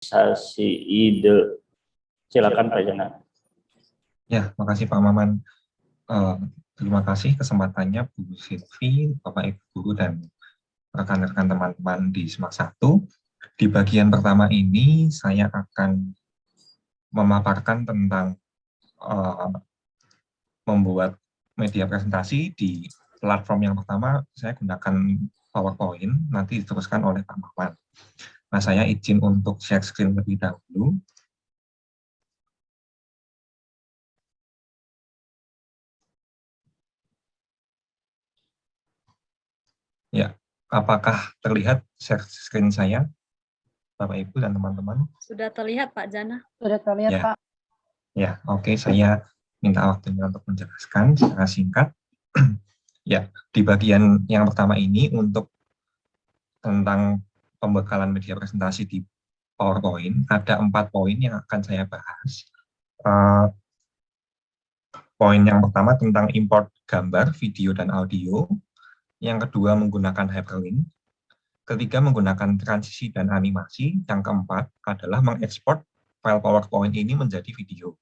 Sasi ide. Silakan Pak Jana. Ya, makasih Pak Maman. Terima kasih kesempatannya Bu Silvi, Bapak Ibu Guru, dan rekan-rekan teman-teman di SMAK 1. Di bagian pertama ini saya akan memaparkan tentang membuat media presentasi di platform yang pertama. Saya gunakan PowerPoint, nanti diteruskan oleh Pak Maman. Nah, saya izin untuk share screen lebih dahulu. Ya, apakah terlihat share screen saya, Bapak Ibu dan teman-teman? Sudah terlihat Pak Jana. Sudah terlihat Ya. Pak. Ya, oke, saya minta waktunya untuk menjelaskan secara singkat. Ya, di bagian yang pertama ini untuk tentang pembekalan media presentasi di PowerPoint, ada 4 poin yang akan saya bahas. Poin yang pertama tentang import gambar, video, dan audio. Yang kedua menggunakan hyperlink. Ketiga menggunakan transisi dan animasi. Yang keempat adalah mengekspor file PowerPoint ini menjadi video.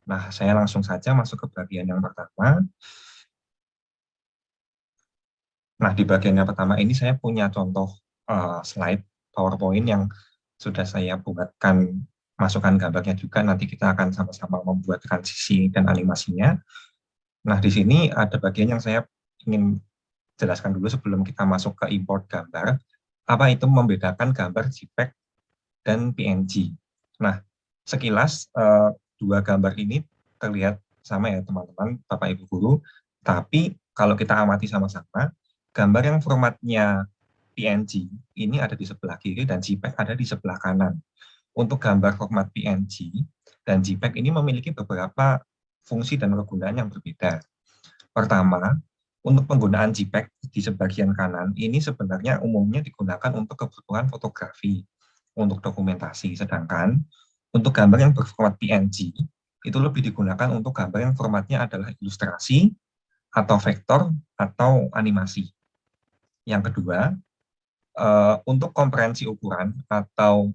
Nah, saya langsung saja masuk ke bagian yang pertama. Nah, di bagian yang pertama ini saya punya contoh slide PowerPoint yang sudah saya buatkan, masukkan gambarnya juga, nanti kita akan sama-sama membuat transisi dan animasinya. Nah, di sini ada bagian yang saya ingin jelaskan dulu sebelum kita masuk ke import gambar. Apa itu membedakan gambar JPEG dan PNG. Nah, sekilas dua gambar ini terlihat sama ya teman-teman, Bapak Ibu Guru, tapi kalau kita amati sama-sama, gambar yang formatnya PNG ini ada di sebelah kiri dan JPEG ada di sebelah kanan. Untuk gambar format PNG dan JPEG ini memiliki beberapa fungsi dan kegunaan yang berbeda. Pertama, untuk penggunaan JPEG di sebagian kanan ini sebenarnya umumnya digunakan untuk kebutuhan fotografi, untuk dokumentasi, sedangkan untuk gambar yang berformat PNG itu lebih digunakan untuk gambar yang formatnya adalah ilustrasi atau vektor atau animasi. Yang kedua, untuk komprehensi ukuran atau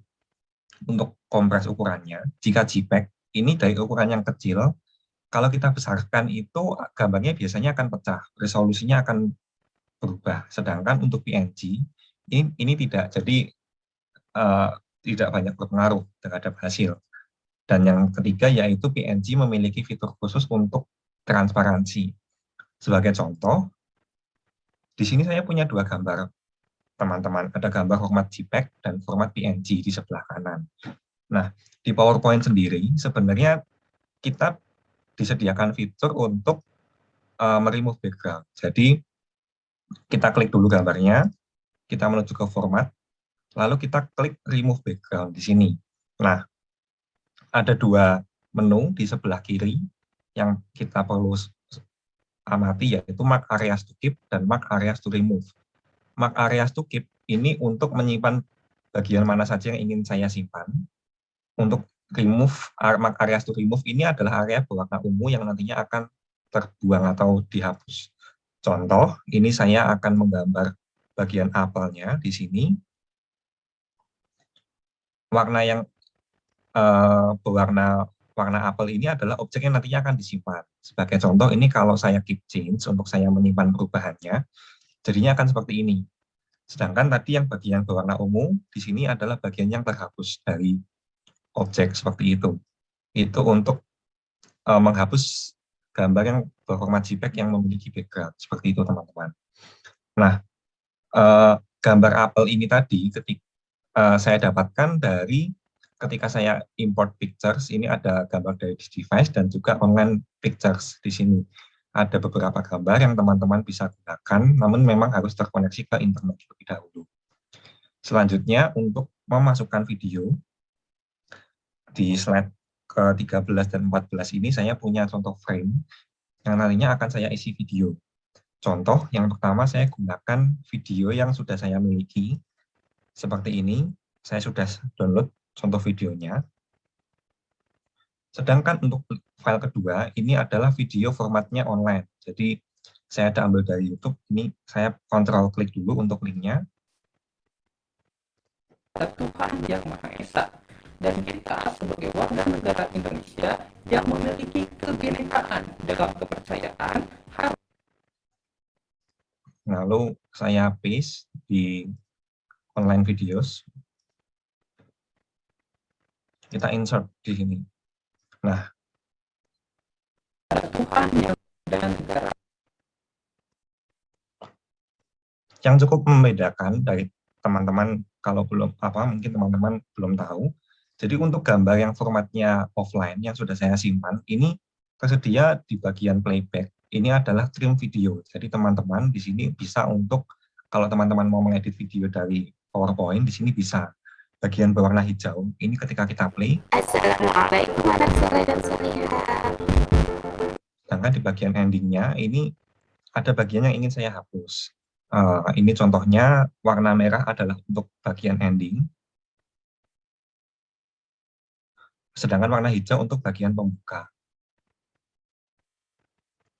untuk kompres ukurannya, jika JPEG ini dari ukuran yang kecil, kalau kita besarkan itu gambarnya biasanya akan pecah, resolusinya akan berubah. Sedangkan untuk PNG ini tidak, jadi tidak banyak berpengaruh terhadap hasil. Dan yang ketiga yaitu PNG memiliki fitur khusus untuk transparansi. Sebagai contoh, di sini saya punya 2 gambar, teman-teman. Ada gambar format JPEG dan format PNG di sebelah kanan. Nah, di PowerPoint sendiri sebenarnya kita disediakan fitur untuk meremove background. Jadi kita klik dulu gambarnya, kita menuju ke format, lalu kita klik remove background di sini. Nah, ada 2 menu di sebelah kiri yang kita perlu amati, yaitu mark areas to keep dan mark areas to remove. Mark areas to keep ini untuk menyimpan bagian mana saja yang ingin saya simpan. Untuk remove, mark areas to remove ini adalah area berwarna ungu yang nantinya akan terbuang atau dihapus. Contoh, ini saya akan menggambar bagian apelnya di sini. Warna yang warna apel ini adalah objek yang nantinya akan disimpan. Sebagai contoh, ini kalau saya keep change untuk saya menyimpan perubahannya, jadinya akan seperti ini. Sedangkan tadi yang bagian berwarna ungu di sini adalah bagian yang terhapus dari objek seperti itu. Itu untuk menghapus gambar yang berformat JPEG yang memiliki background seperti itu, teman-teman. Nah, gambar apel ini tadi saya dapatkan dari ketika saya import pictures. Ini ada gambar dari device dan juga online pictures di sini. Ada beberapa gambar yang teman-teman bisa gunakan, namun memang harus terkoneksi ke internet terlebih dahulu. Selanjutnya, untuk memasukkan video, di slide ke-13 dan 14 ini saya punya contoh frame yang nantinya akan saya isi video. Contoh yang pertama, saya gunakan video yang sudah saya miliki. Seperti ini, saya sudah download contoh videonya. Sedangkan untuk file kedua, ini adalah video formatnya online. Jadi, saya ada ambil dari YouTube, ini saya kontrol klik dulu untuk linknya. Tuhan yang Maha Esa, dan kita sebagai warga negara Indonesia yang memiliki kebinekaan dalam kepercayaan. Lalu saya paste di online videos. Kita insert di sini. Nah, Tuhan dan negara. Yang cukup membedakan dari teman-teman, kalau belum mungkin teman-teman belum tahu. Jadi untuk gambar yang formatnya offline yang sudah saya simpan, ini tersedia di bagian playback. Ini adalah trim video. Jadi teman-teman di sini bisa untuk, kalau teman-teman mau mengedit video dari PowerPoint, di sini bisa. Bagian berwarna hijau, ini ketika kita play. Assalamualaikum warahmatullahi wabarakatuh. Sedangkan di bagian endingnya, ini ada bagian yang ingin saya hapus. Ini contohnya, warna merah adalah untuk bagian ending, sedangkan warna hijau untuk bagian pembuka.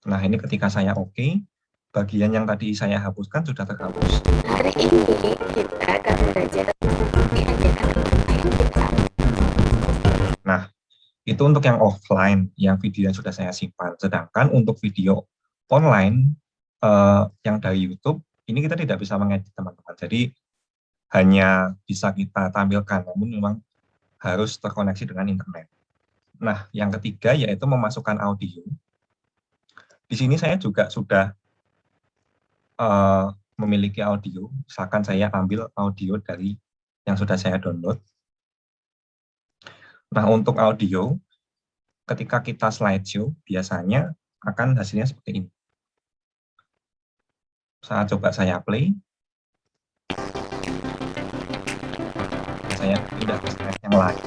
Nah, ini ketika saya oke, bagian yang tadi saya hapuskan sudah terhapus. Hari ini kita akan belajar Nah, itu untuk yang offline, yang video yang sudah saya simpan. Sedangkan untuk video online, yang dari YouTube, ini kita tidak bisa mengedit, teman-teman. Jadi, hanya bisa kita tampilkan, namun memang harus terkoneksi dengan internet. Nah, yang ketiga yaitu memasukkan audio. Di sini saya juga sudah memiliki audio. Misalkan saya ambil audio dari yang sudah saya download. Nah, untuk audio, ketika kita slideshow, biasanya akan hasilnya seperti ini. Saya play. Saya pindah ke slide yang lain.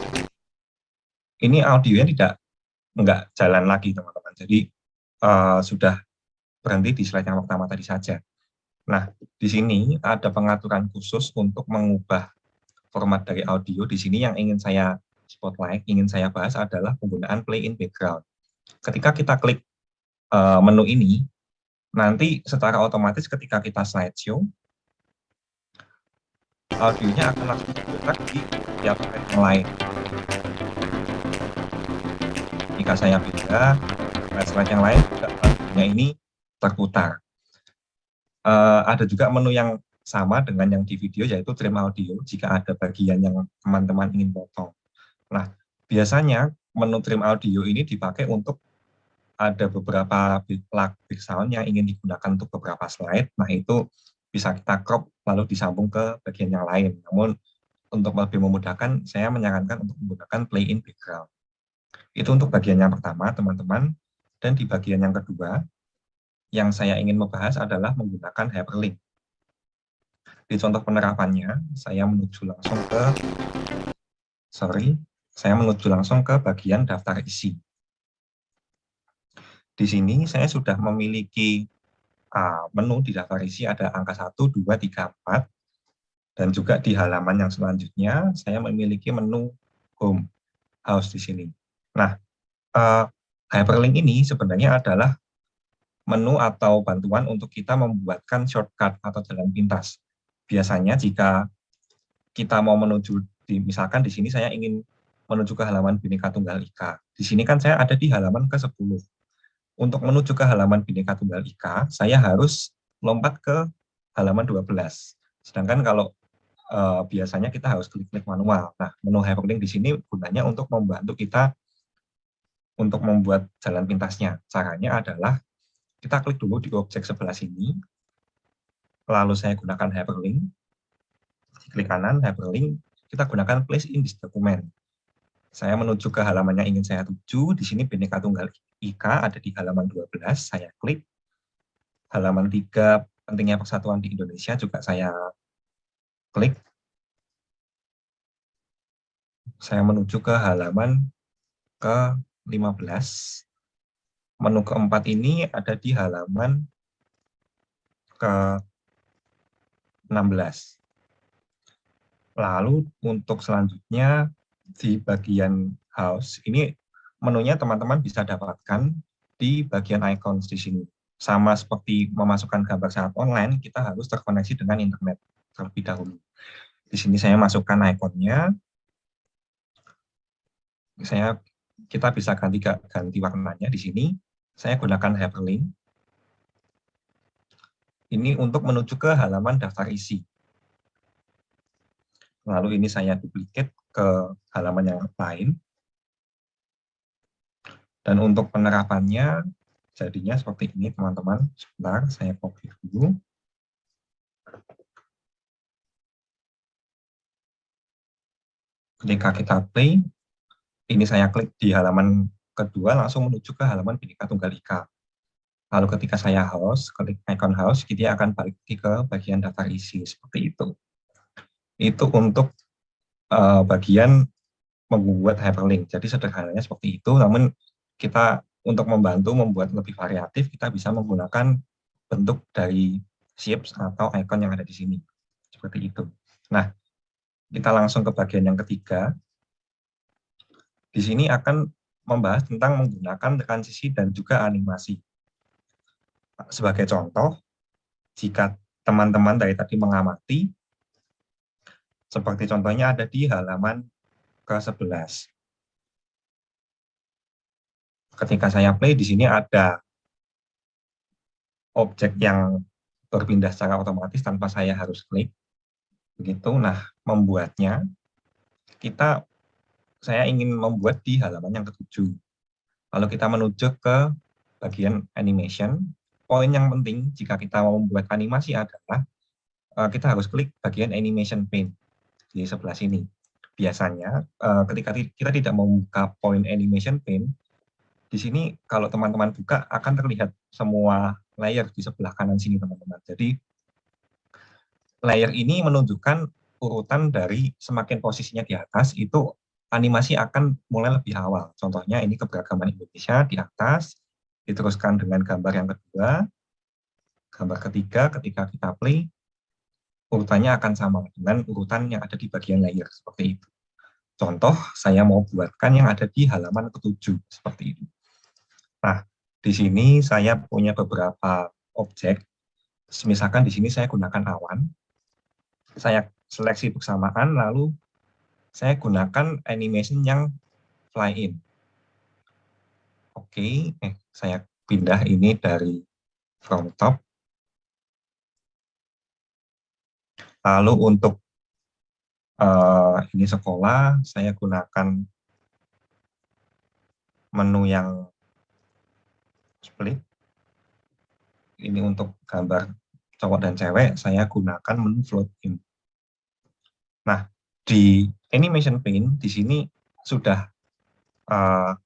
Ini audionya nggak jalan lagi, teman-teman. Jadi sudah berhenti di slide yang pertama tadi saja. Nah, di sini ada pengaturan khusus untuk mengubah format dari audio. Di sini yang ingin saya spotlight, ingin saya bahas adalah penggunaan play in background. Ketika kita klik menu ini, nanti secara otomatis ketika kita slideshow, audionya akan langsung diputar di tiap slide yang lain. Jika saya pindah slide yang lain, audionya ini terputar. Ada juga menu yang sama dengan yang di video, yaitu trim audio, jika ada bagian yang teman-teman ingin potong. Nah, biasanya menu trim audio ini dipakai untuk ada beberapa background yang ingin digunakan untuk beberapa slide. Nah, itu bisa kita crop lalu disambung ke bagian yang lain. Namun, untuk lebih memudahkan, saya menyarankan untuk menggunakan play in background. Itu untuk bagian yang pertama, teman-teman. Dan di bagian yang kedua, yang saya ingin membahas adalah menggunakan hyperlink. Di contoh penerapannya, saya menuju langsung ke bagian daftar isi. Di sini saya sudah memiliki menu di daftar isi, ada angka 1, 2, 3, 4. Dan juga di halaman yang selanjutnya, saya memiliki menu home, house di sini. Nah, hyperlink ini sebenarnya adalah menu atau bantuan untuk kita membuatkan shortcut atau jalan pintas. Biasanya jika kita mau menuju, misalkan di sini saya ingin menuju ke halaman Bhinneka Tunggal Ika. Di sini kan saya ada di halaman ke-10. Untuk menuju ke halaman Bhinneka Tunggal Ika, saya harus lompat ke halaman 12. Sedangkan kalau biasanya kita harus klik-klik manual. Nah, menu hyperlink di sini gunanya untuk membantu kita untuk membuat jalan pintasnya. Caranya adalah kita klik dulu di objek sebelah sini, lalu saya gunakan hyperlink, klik kanan, hyperlink, kita gunakan place in this document. Saya menuju ke halaman yang ingin saya tuju, di sini Bhinneka Tunggal Ika ada di halaman 12, saya klik. Halaman 3, pentingnya persatuan di Indonesia juga saya klik. Saya menuju ke halaman ke-15. Menu keempat ini ada di halaman ke-16. Lalu untuk selanjutnya di bagian house, ini menunya teman-teman bisa dapatkan di bagian icons di sini. Sama seperti memasukkan gambar saat online, kita harus terkoneksi dengan internet terlebih dahulu. Di sini saya masukkan ikonnya. Kita bisa ganti warnanya di sini. Saya gunakan hyperlink. Ini untuk menuju ke halaman daftar isi. Lalu ini saya duplicate ke halaman yang lain. Dan untuk penerapannya, jadinya seperti ini, teman-teman. Sebentar, saya copy dulu. Ketika kita play, ini saya klik di halaman kedua, langsung menuju ke halaman Bhinneka Tunggal Ika. Lalu ketika saya house, klik icon house, dia akan balik ke bagian daftar isi, seperti itu. Itu untuk bagian membuat hyperlink. Jadi sederhananya seperti itu, namun kita untuk membantu membuat lebih variatif, kita bisa menggunakan bentuk dari shapes atau icon yang ada di sini. Seperti itu. Nah, kita langsung ke bagian yang ketiga. Di sini akan membahas tentang menggunakan transisi dan juga animasi. Sebagai contoh, jika teman-teman dari tadi mengamati, seperti contohnya ada di halaman ke-11. Ketika saya play, di sini ada objek yang berpindah secara otomatis tanpa saya harus klik. Begitu. Nah, membuatnya, saya ingin membuat di halaman yang ke-7. Lalu kita menuju ke bagian animation. Poin yang penting jika kita mau membuat animasi adalah kita harus klik bagian animation pane di sebelah sini. Biasanya ketika kita tidak membuka poin animation pane, di sini kalau teman-teman buka akan terlihat semua layer di sebelah kanan sini, teman-teman. Jadi layer ini menunjukkan urutan dari semakin posisinya di atas, itu animasi akan mulai lebih awal. Contohnya ini keberagaman Indonesia di atas, diteruskan dengan gambar yang kedua, gambar ketiga, ketika kita play, urutannya akan sama dengan urutan yang ada di bagian layer, seperti itu. Contoh, saya mau buatkan yang ada di halaman ke-7, seperti itu. Nah, di sini saya punya beberapa objek. Misalkan di sini saya gunakan awan, saya seleksi bersamaan, lalu saya gunakan animation yang fly in. Oke, saya pindah ini dari from top. Lalu untuk ini sekolah, saya gunakan menu yang split. Ini untuk gambar cowok dan cewek, saya gunakan menu float in. Nah, di animation pane, di sini sudah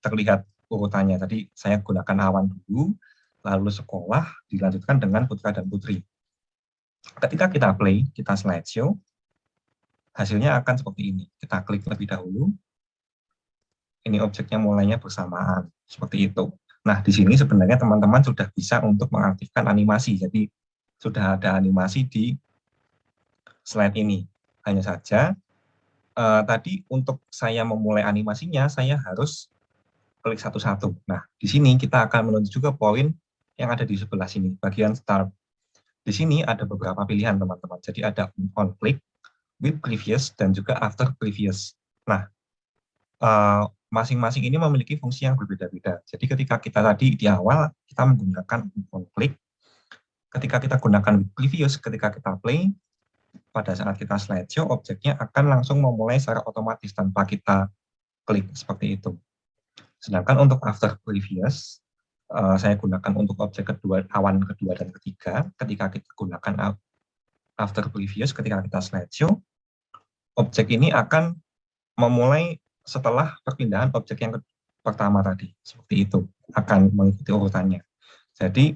terlihat urutannya. Tadi saya gunakan awan dulu, lalu sekolah, dilanjutkan dengan putra dan putri. Ketika kita play, kita slideshow, hasilnya akan seperti ini. Kita klik lebih dahulu, ini objeknya mulainya bersamaan, seperti itu. Nah, di sini sebenarnya teman-teman sudah bisa untuk mengaktifkan animasi, jadi sudah ada animasi di slide ini. Hanya saja, tadi untuk saya memulai animasinya, saya harus klik satu-satu. Nah, di sini kita akan menuju ke poin yang ada di sebelah sini, bagian start. Di sini ada beberapa pilihan, teman-teman. Jadi ada on click, with previous, dan juga after previous. Nah, masing-masing ini memiliki fungsi yang berbeda-beda. Jadi ketika kita tadi di awal, kita menggunakan on click. Ketika kita gunakan with previous, ketika kita play, pada saat kita slideshow, objeknya akan langsung memulai secara otomatis tanpa kita klik, seperti itu. Sedangkan untuk after previous, saya gunakan untuk objek kedua, awan kedua dan ketiga. Ketika kita gunakan after previous, ketika kita slideshow, objek ini akan memulai setelah perpindahan objek yang pertama tadi. Seperti itu, akan mengikuti urutannya. Jadi,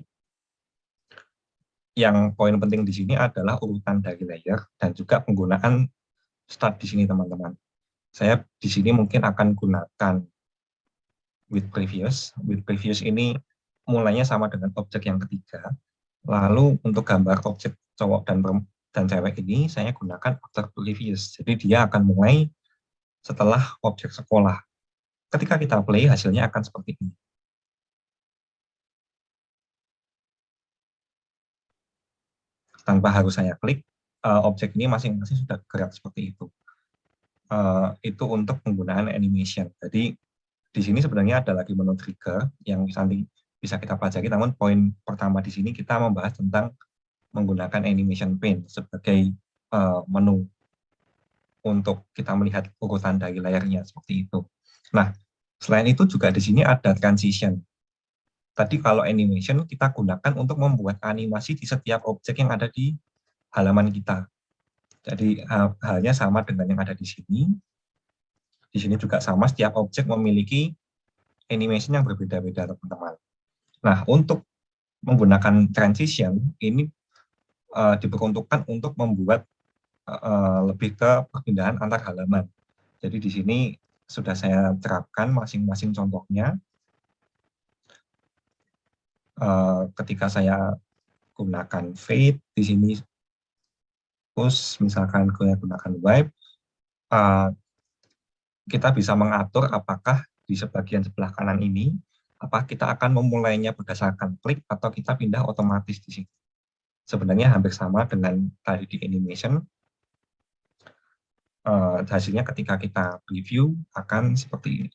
yang poin penting di sini adalah urutan dari layer dan juga penggunaan start di sini, teman-teman. Saya di sini mungkin akan gunakan with previous. With previous ini mulainya sama dengan objek yang ketiga. Lalu untuk gambar objek cowok dan cewek ini saya gunakan after previous. Jadi dia akan mulai setelah objek sekolah. Ketika kita play, hasilnya akan seperti ini. Tanpa harus saya klik, objek ini masing-masing sudah gerak seperti itu. itu untuk penggunaan animation. Jadi di sini sebenarnya ada lagi menu trigger yang nanti bisa kita pelajari, namun poin pertama di sini kita membahas tentang menggunakan animation pane sebagai menu untuk kita melihat urutan dari layarnya seperti itu. Nah, selain itu juga di sini ada transition. Tadi kalau animation kita gunakan untuk membuat animasi di setiap objek yang ada di halaman kita. Jadi halnya sama dengan yang ada di sini. Di sini juga sama, setiap objek memiliki animation yang berbeda-beda, teman-teman. Nah, untuk menggunakan transition ini diperuntukkan untuk membuat lebih ke perpindahan antar halaman. Jadi di sini sudah saya terapkan masing-masing contohnya. Ketika saya gunakan fade, di sini push, misalkan saya gunakan wipe, kita bisa mengatur apakah di sebagian sebelah kanan ini, apa kita akan memulainya berdasarkan klik atau kita pindah otomatis di sini. Sebenarnya hampir sama dengan tadi di animation. Hasilnya ketika kita preview akan seperti ini.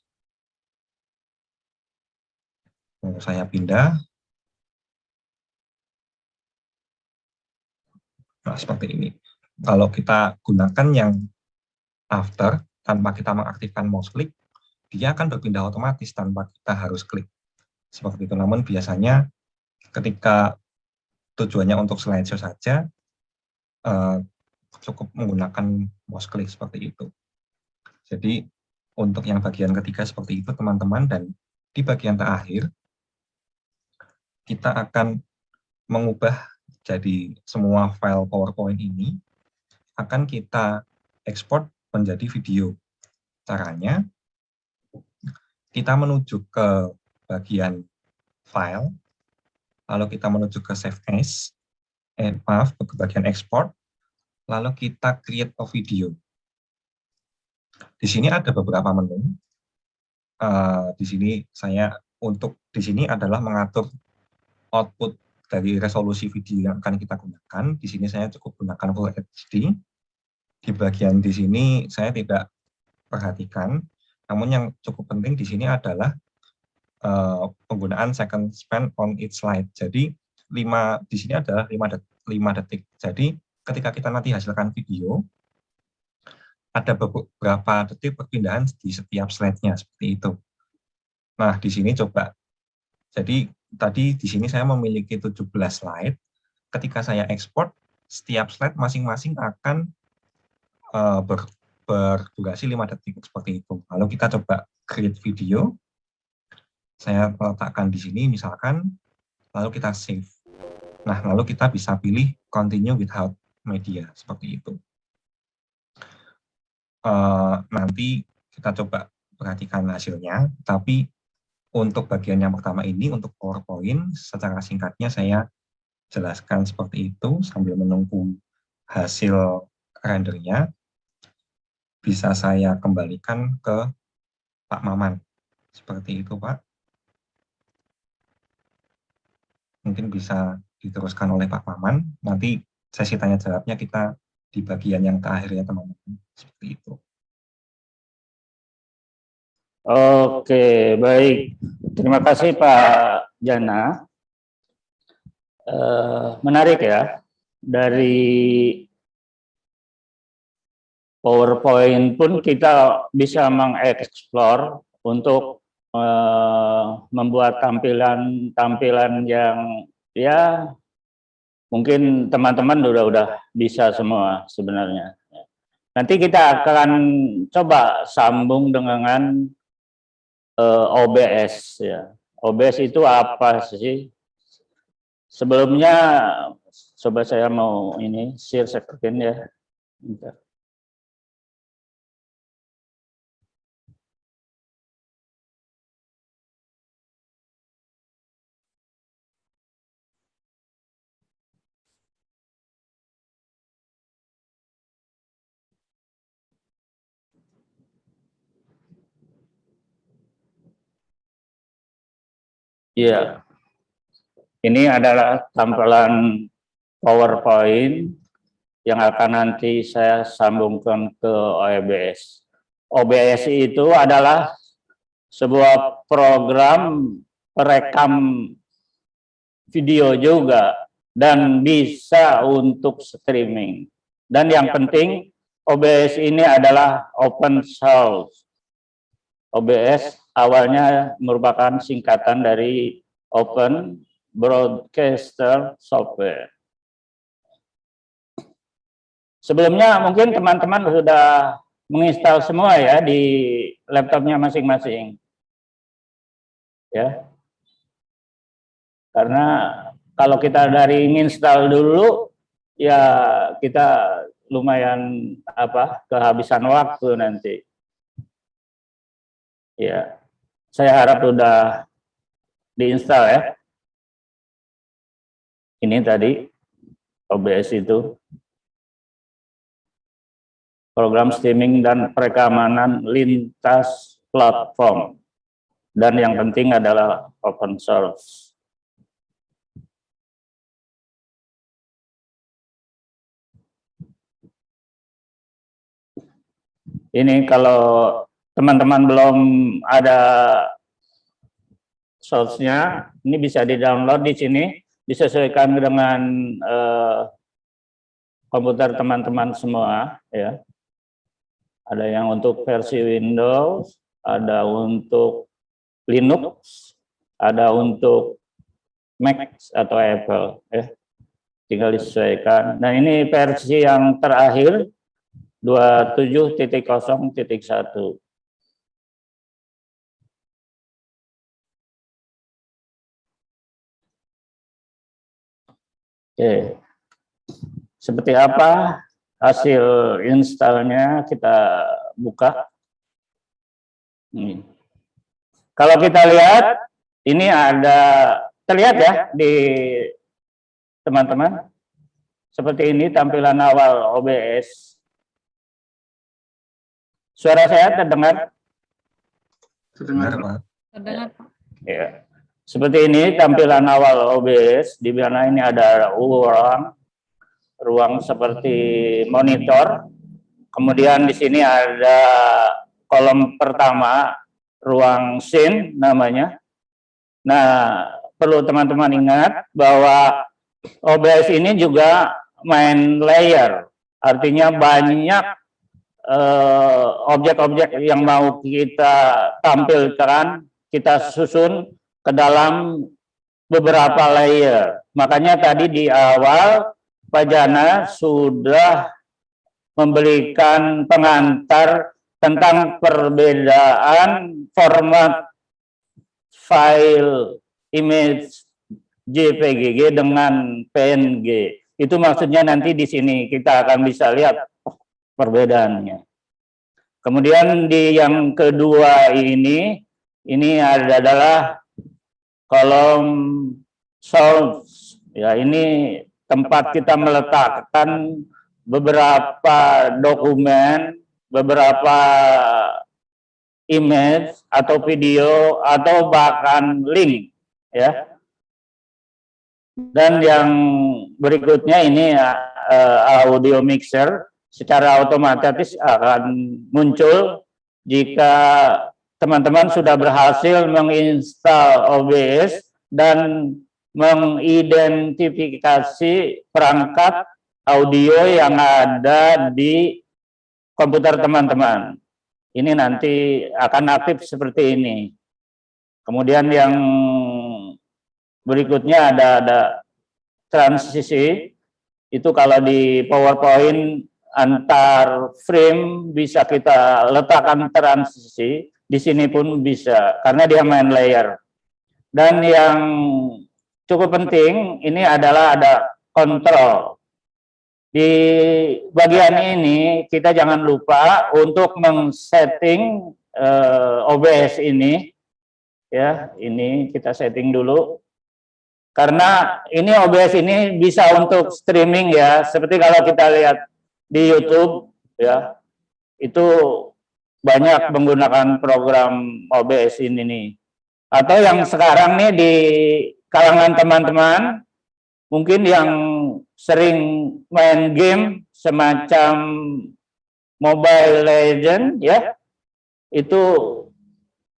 Saya pindah. Nah, seperti ini. Kalau kita gunakan yang after, tanpa kita mengaktifkan mouse click, dia akan berpindah otomatis tanpa kita harus klik. Seperti itu. Namun biasanya ketika tujuannya untuk slideshow saja, cukup menggunakan mouse click seperti itu. Jadi untuk yang bagian ketiga seperti itu, teman-teman, dan di bagian terakhir kita akan mengubah jadi semua file PowerPoint ini akan kita ekspor menjadi video. Caranya kita menuju ke bagian file, lalu kita menuju ke save as, ke bagian export, lalu kita create a video. Di sini ada beberapa menu. Di sini di sini adalah mengatur output dari resolusi video yang akan kita gunakan. Di sini saya cukup gunakan Full HD. Di bagian di sini saya tidak perhatikan. Namun yang cukup penting di sini adalah penggunaan second span on each slide. Jadi di sini adalah 5 detik. Jadi ketika kita nanti hasilkan video, ada beberapa detik perpindahan di setiap slide-nya seperti itu. Nah, di sini coba. Jadi tadi di sini saya memiliki 17 slide. Ketika saya ekspor, setiap slide masing-masing akan berdurasi 5 detik seperti itu. Lalu kita coba create video. Saya letakkan di sini misalkan, lalu kita save. Nah, lalu kita bisa pilih continue without media seperti itu. Nanti kita coba perhatikan hasilnya, tapi untuk bagian yang pertama ini, untuk PowerPoint, secara singkatnya saya jelaskan seperti itu sambil menunggu hasil rendernya. Bisa saya kembalikan ke Pak Maman. Seperti itu, Pak. Mungkin bisa diteruskan oleh Pak Maman. Nanti sesi tanya jawabnya kita di bagian yang terakhir ya, teman-teman. Seperti itu. Oke, baik. Terima kasih Pak Jana. Menarik ya. Dari PowerPoint pun kita bisa mengeksplor untuk membuat tampilan yang ya mungkin teman-teman udah bisa semua sebenarnya. Nanti kita akan coba sambung dengan OBS ya. OBS itu apa sih? Sebelumnya coba saya mau ini share screen ya. Bentar. Iya, ini adalah tampilan PowerPoint yang akan nanti saya sambungkan ke OBS. OBS itu adalah sebuah program perekam video juga dan bisa untuk streaming. Dan yang penting OBS ini adalah open source. OBS awalnya merupakan singkatan dari Open Broadcaster Software. Sebelumnya mungkin teman-teman sudah menginstal semua ya di laptopnya masing-masing. Ya. Karena kalau kita dari install dulu ya kita lumayan kehabisan waktu nanti. Ya. Saya harap sudah diinstal ya. Ini tadi OBS itu. Program streaming dan perekaman lintas platform. Dan yang penting adalah open source. Ini kalau teman-teman belum ada source-nya, ini bisa di-download di sini, disesuaikan dengan komputer teman-teman semua ya. Ada yang untuk versi Windows, ada untuk Linux, ada untuk Mac atau Apple ya. Tinggal disesuaikan. Nah, ini versi yang terakhir 27.0.1. Oke. Seperti apa hasil installnya, kita buka. Kalau kita lihat, ini ada, terlihat ya di teman-teman. Seperti ini tampilan awal OBS. Suara saya terdengar? Terdengar, Pak. Terdengar. Ya. Seperti ini tampilan awal OBS, di mana ini ada ruang seperti monitor. Kemudian di sini ada kolom pertama, ruang scene namanya. Nah, perlu teman-teman ingat bahwa OBS ini juga main layer. Artinya banyak objek-objek yang mau kita tampilkan, kita susun ke dalam beberapa layer. Makanya tadi di awal Pak Jana sudah memberikan pengantar tentang perbedaan format file image JPG dengan PNG. Itu maksudnya nanti di sini kita akan bisa lihat perbedaannya. Kemudian di yang kedua ini adalah kolom source. Ya, ini tempat kita meletakkan beberapa dokumen, beberapa image atau video atau bahkan link ya. Dan yang berikutnya ini audio mixer, secara otomatis akan muncul jika teman-teman sudah berhasil menginstal OBS dan mengidentifikasi perangkat audio yang ada di komputer teman-teman. Ini nanti akan aktif seperti ini. Kemudian yang berikutnya ada transisi. Itu kalau di PowerPoint antar frame bisa kita letakkan transisi. Di sini pun bisa, karena dia main layer. Dan yang cukup penting, ini adalah ada kontrol. Di bagian ini, kita jangan lupa untuk men-setting OBS ini. Ya, ini kita setting dulu. Karena ini OBS ini bisa untuk streaming ya, seperti kalau kita lihat di YouTube, ya, itu banyak menggunakan program OBS ini nih. Atau yang sekarang nih di kalangan teman-teman, mungkin yang sering main game semacam Mobile Legend ya, itu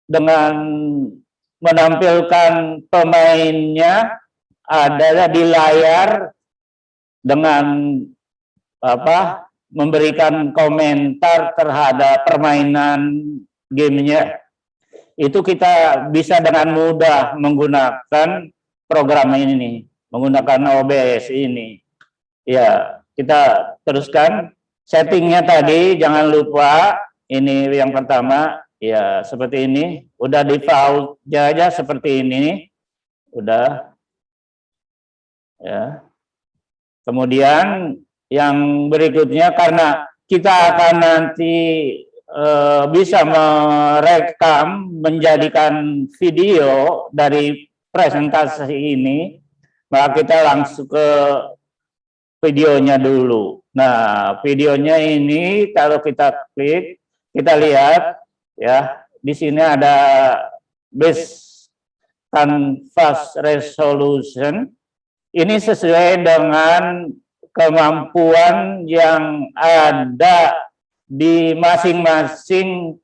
dengan menampilkan pemainnya ada di layar dengan memberikan komentar terhadap permainan gamenya. Itu kita bisa dengan mudah menggunakan program ini, menggunakan OBS ini. Ya, kita teruskan settingnya tadi, jangan lupa ini yang pertama, ya seperti ini, udah default aja seperti ini, udah, ya. Kemudian yang berikutnya, karena kita akan nanti bisa merekam, menjadikan video dari presentasi ini, maka kita langsung ke videonya dulu. Nah, videonya ini kalau kita klik, kita lihat ya, di sini ada base canvas resolution. Ini sesuai dengan kemampuan yang ada di masing-masing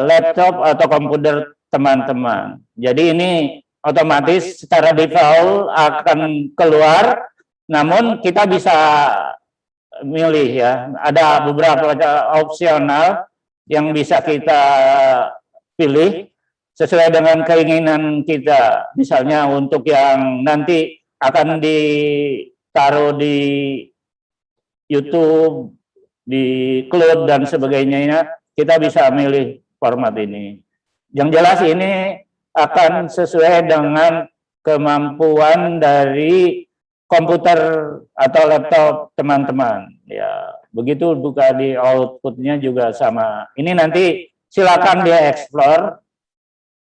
laptop atau komputer teman-teman. Jadi ini otomatis secara default akan keluar, namun kita bisa milih ya. Ada beberapa opsional yang bisa kita pilih sesuai dengan keinginan kita. Misalnya untuk yang nanti akan ditaruh di YouTube, di cloud dan sebagainya, kita bisa milih format ini. Yang jelas ini akan sesuai dengan kemampuan dari komputer atau laptop teman-teman. Ya, begitu juga di outputnya juga sama. Ini nanti silakan dia explore.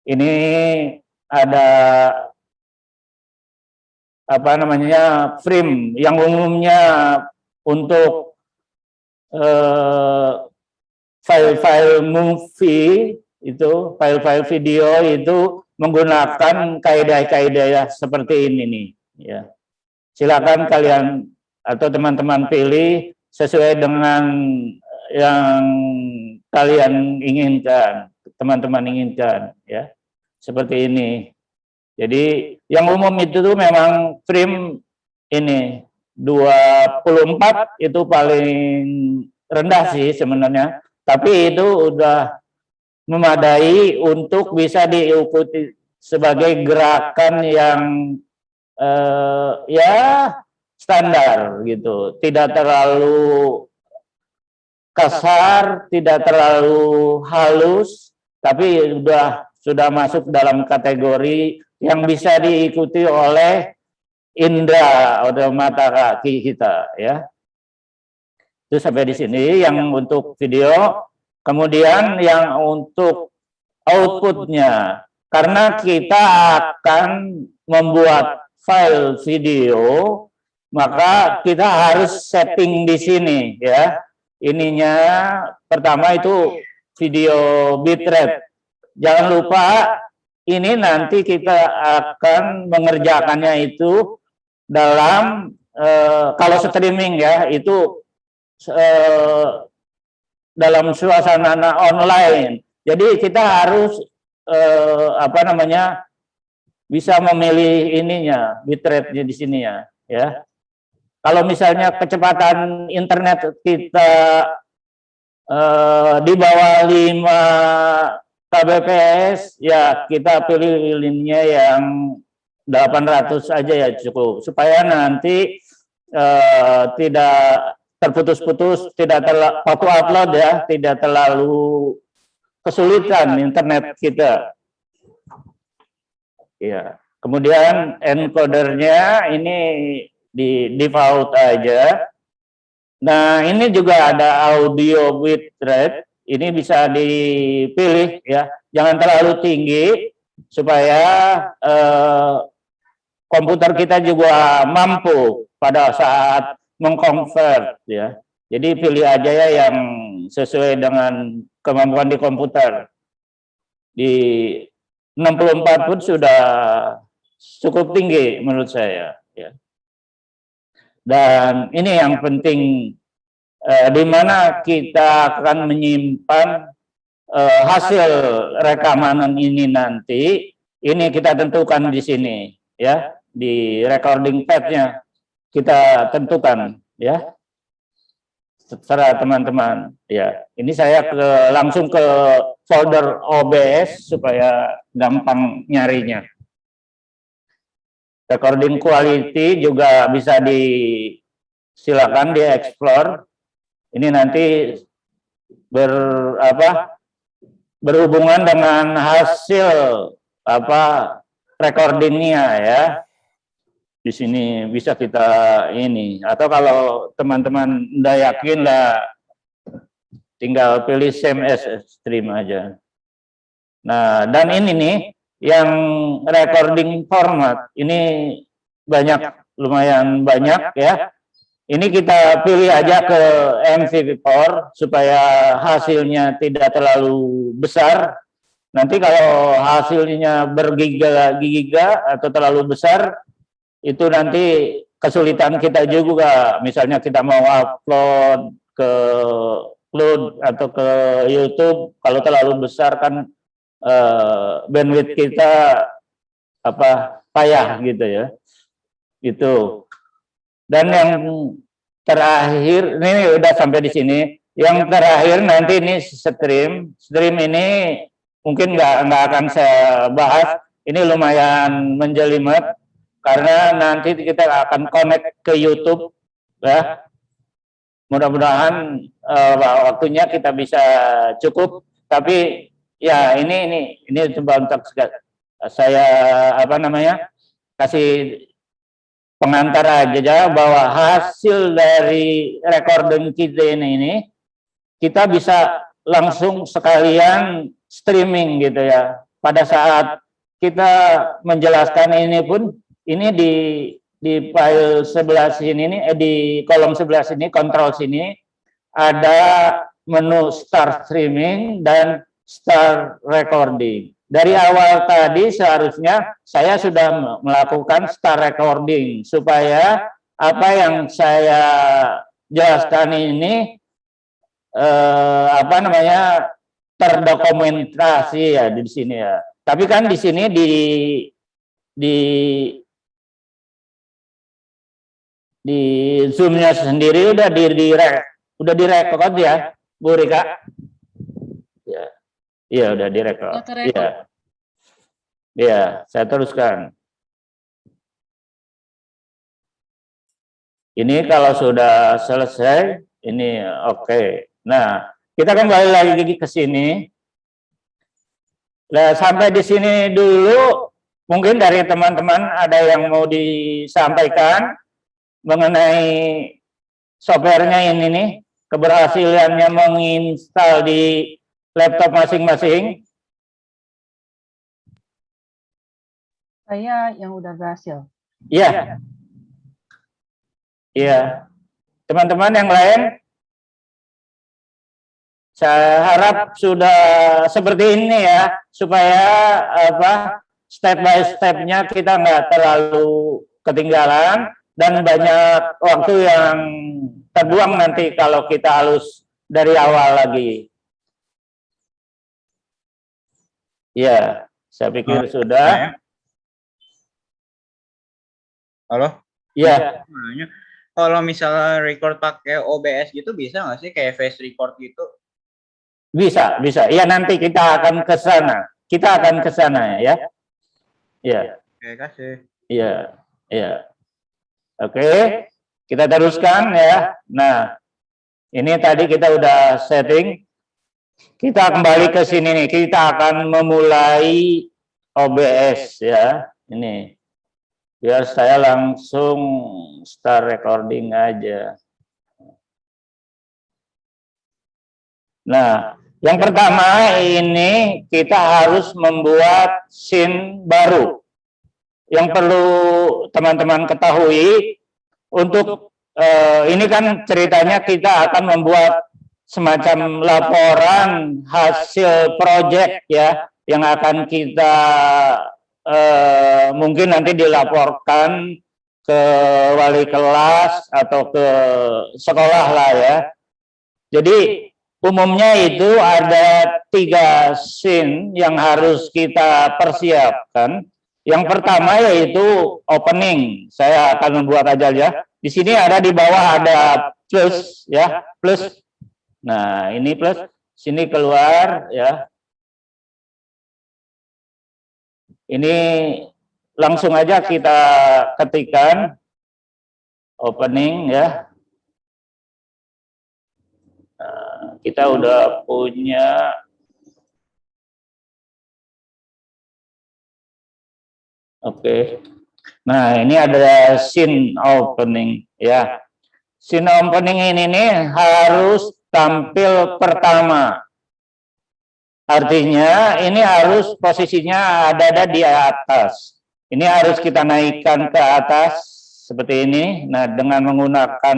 Ini ada frame yang umumnya untuk file-file movie itu, file-file video itu menggunakan kaidah-kaidah seperti ini nih, ya. Silakan kalian atau teman-teman pilih sesuai dengan yang kalian inginkan, teman-teman inginkan, ya. Seperti ini. Jadi yang umum itu tuh memang frame ini 24 itu paling rendah sih sebenarnya, tapi itu udah memadai untuk bisa diikuti sebagai gerakan yang ya standar gitu, tidak terlalu kasar, tidak terlalu halus, tapi sudah masuk dalam kategori yang bisa diikuti oleh indera atau mata kaki kita, ya. Itu sampai di sini yang untuk video. Kemudian yang untuk outputnya, karena kita akan membuat file video, maka kita harus setting di sini, ya. Ininya pertama itu video bitrate. Jangan lupa ini nanti kita akan mengerjakannya itu dalam kalau streaming ya, itu dalam suasana online. Jadi kita harus bisa memilih ininya, bitrate-nya di sini ya. Kalau misalnya kecepatan internet kita di bawah 5 kbps, ya kita pilih linknya yang 800 aja ya cukup, supaya nanti tidak terputus-putus, tidak waktu upload ya, tidak terlalu kesulitan internet kita. Ya, kemudian encodernya ini di default aja. Nah, ini juga ada audio bitrate. Ini bisa dipilih ya, jangan terlalu tinggi supaya komputer kita juga mampu pada saat mengkonvert ya. Jadi pilih aja ya yang sesuai dengan kemampuan di komputer. Di 64 pun sudah cukup tinggi menurut saya ya. Dan ini yang penting, di mana kita akan menyimpan hasil rekaman ini nanti, ini kita tentukan di sini, ya, di recording pad-nya kita tentukan, ya, secara teman-teman, ya. Ini saya langsung ke folder OBS supaya gampang nyarinya. Recording quality juga bisa silakan di explore. Ini nanti berhubungan dengan hasil recordingnya, ya. Di sini bisa kita ini, atau kalau teman-teman nggak yakin lah, tinggal pilih same as stream aja. Nah, dan ini nih yang recording format ini lumayan banyak, ya. Ini kita pilih aja ke MP4 supaya hasilnya tidak terlalu besar. Nanti kalau hasilnya bergiga-giga atau terlalu besar, itu nanti kesulitan kita juga. Misalnya kita mau upload ke Cloud atau ke YouTube, kalau terlalu besar kan bandwidth kita payah gitu, ya. Itu. Dan yang terakhir, ini udah sampai di sini. Yang terakhir nanti ini stream ini mungkin nggak akan saya bahas. Ini lumayan menjelimet karena nanti kita akan connect ke YouTube, ya. Mudah-mudahan waktunya kita bisa cukup. Tapi ya ini coba untuk saya kasih pengantar aja bahwa hasil dari recording kita ini kita bisa langsung sekalian streaming gitu, ya. Pada saat kita menjelaskan ini pun, ini di file sebelah sini di kolom sebelah sini, kontrol sini ada menu start streaming dan start recording. Dari awal tadi seharusnya saya sudah melakukan start recording supaya apa yang saya jelaskan ini terdokumentasi, ya, di sini, ya. Tapi kan di sini di Zoom-nya sendiri udah direkod, ya, Bu Rika? Ya. Iya, udah direkod. Iya. Iya, saya teruskan. Ini kalau sudah selesai, ini oke. Nah, kita kembali lagi ke sini. Nah, sampai di sini dulu. Mungkin dari teman-teman ada yang mau disampaikan mengenai softwarenya ini nih, keberhasilannya menginstal di laptop masing-masing. Saya yang udah berhasil. Iya. Iya. Teman-teman yang lain, saya harap sudah seperti ini, ya, supaya step by step-nya kita nggak terlalu ketinggalan dan banyak waktu yang terbuang nanti kalau kita harus dari awal lagi. Ya, saya pikir sudah. Halo? Ya. Kalau misalnya record pakai OBS gitu bisa nggak sih kayak face record gitu? Bisa. Ya, nanti kita akan ke sana. Ya. Ya. Oke, kasih. Iya. Oke, kita teruskan, ya. Nah, ini tadi kita udah setting. Kita kembali ke sini nih. Kita akan memulai OBS, ya. Ini. Biar saya langsung start recording aja. Nah, yang pertama ini kita harus membuat scene baru. Yang perlu teman-teman ketahui, untuk ini kan ceritanya kita akan membuat semacam laporan hasil proyek, ya, yang akan kita mungkin nanti dilaporkan ke wali kelas atau ke sekolah lah, ya. Jadi umumnya itu ada 3 scene yang harus kita persiapkan. Yang pertama yaitu opening. Saya akan membuat aja ya. Di sini ada di bawah ada plus ya, plus. Nah, ini plus, sini keluar ya. Ini langsung aja kita ketikkan opening ya. Nah, kita udah punya oke. Nah, ini ada scene opening ya. Scene opening ini nih harus tampil pertama. Artinya ini harus posisinya ada di atas. Ini harus kita naikkan ke atas seperti ini. Nah, dengan menggunakan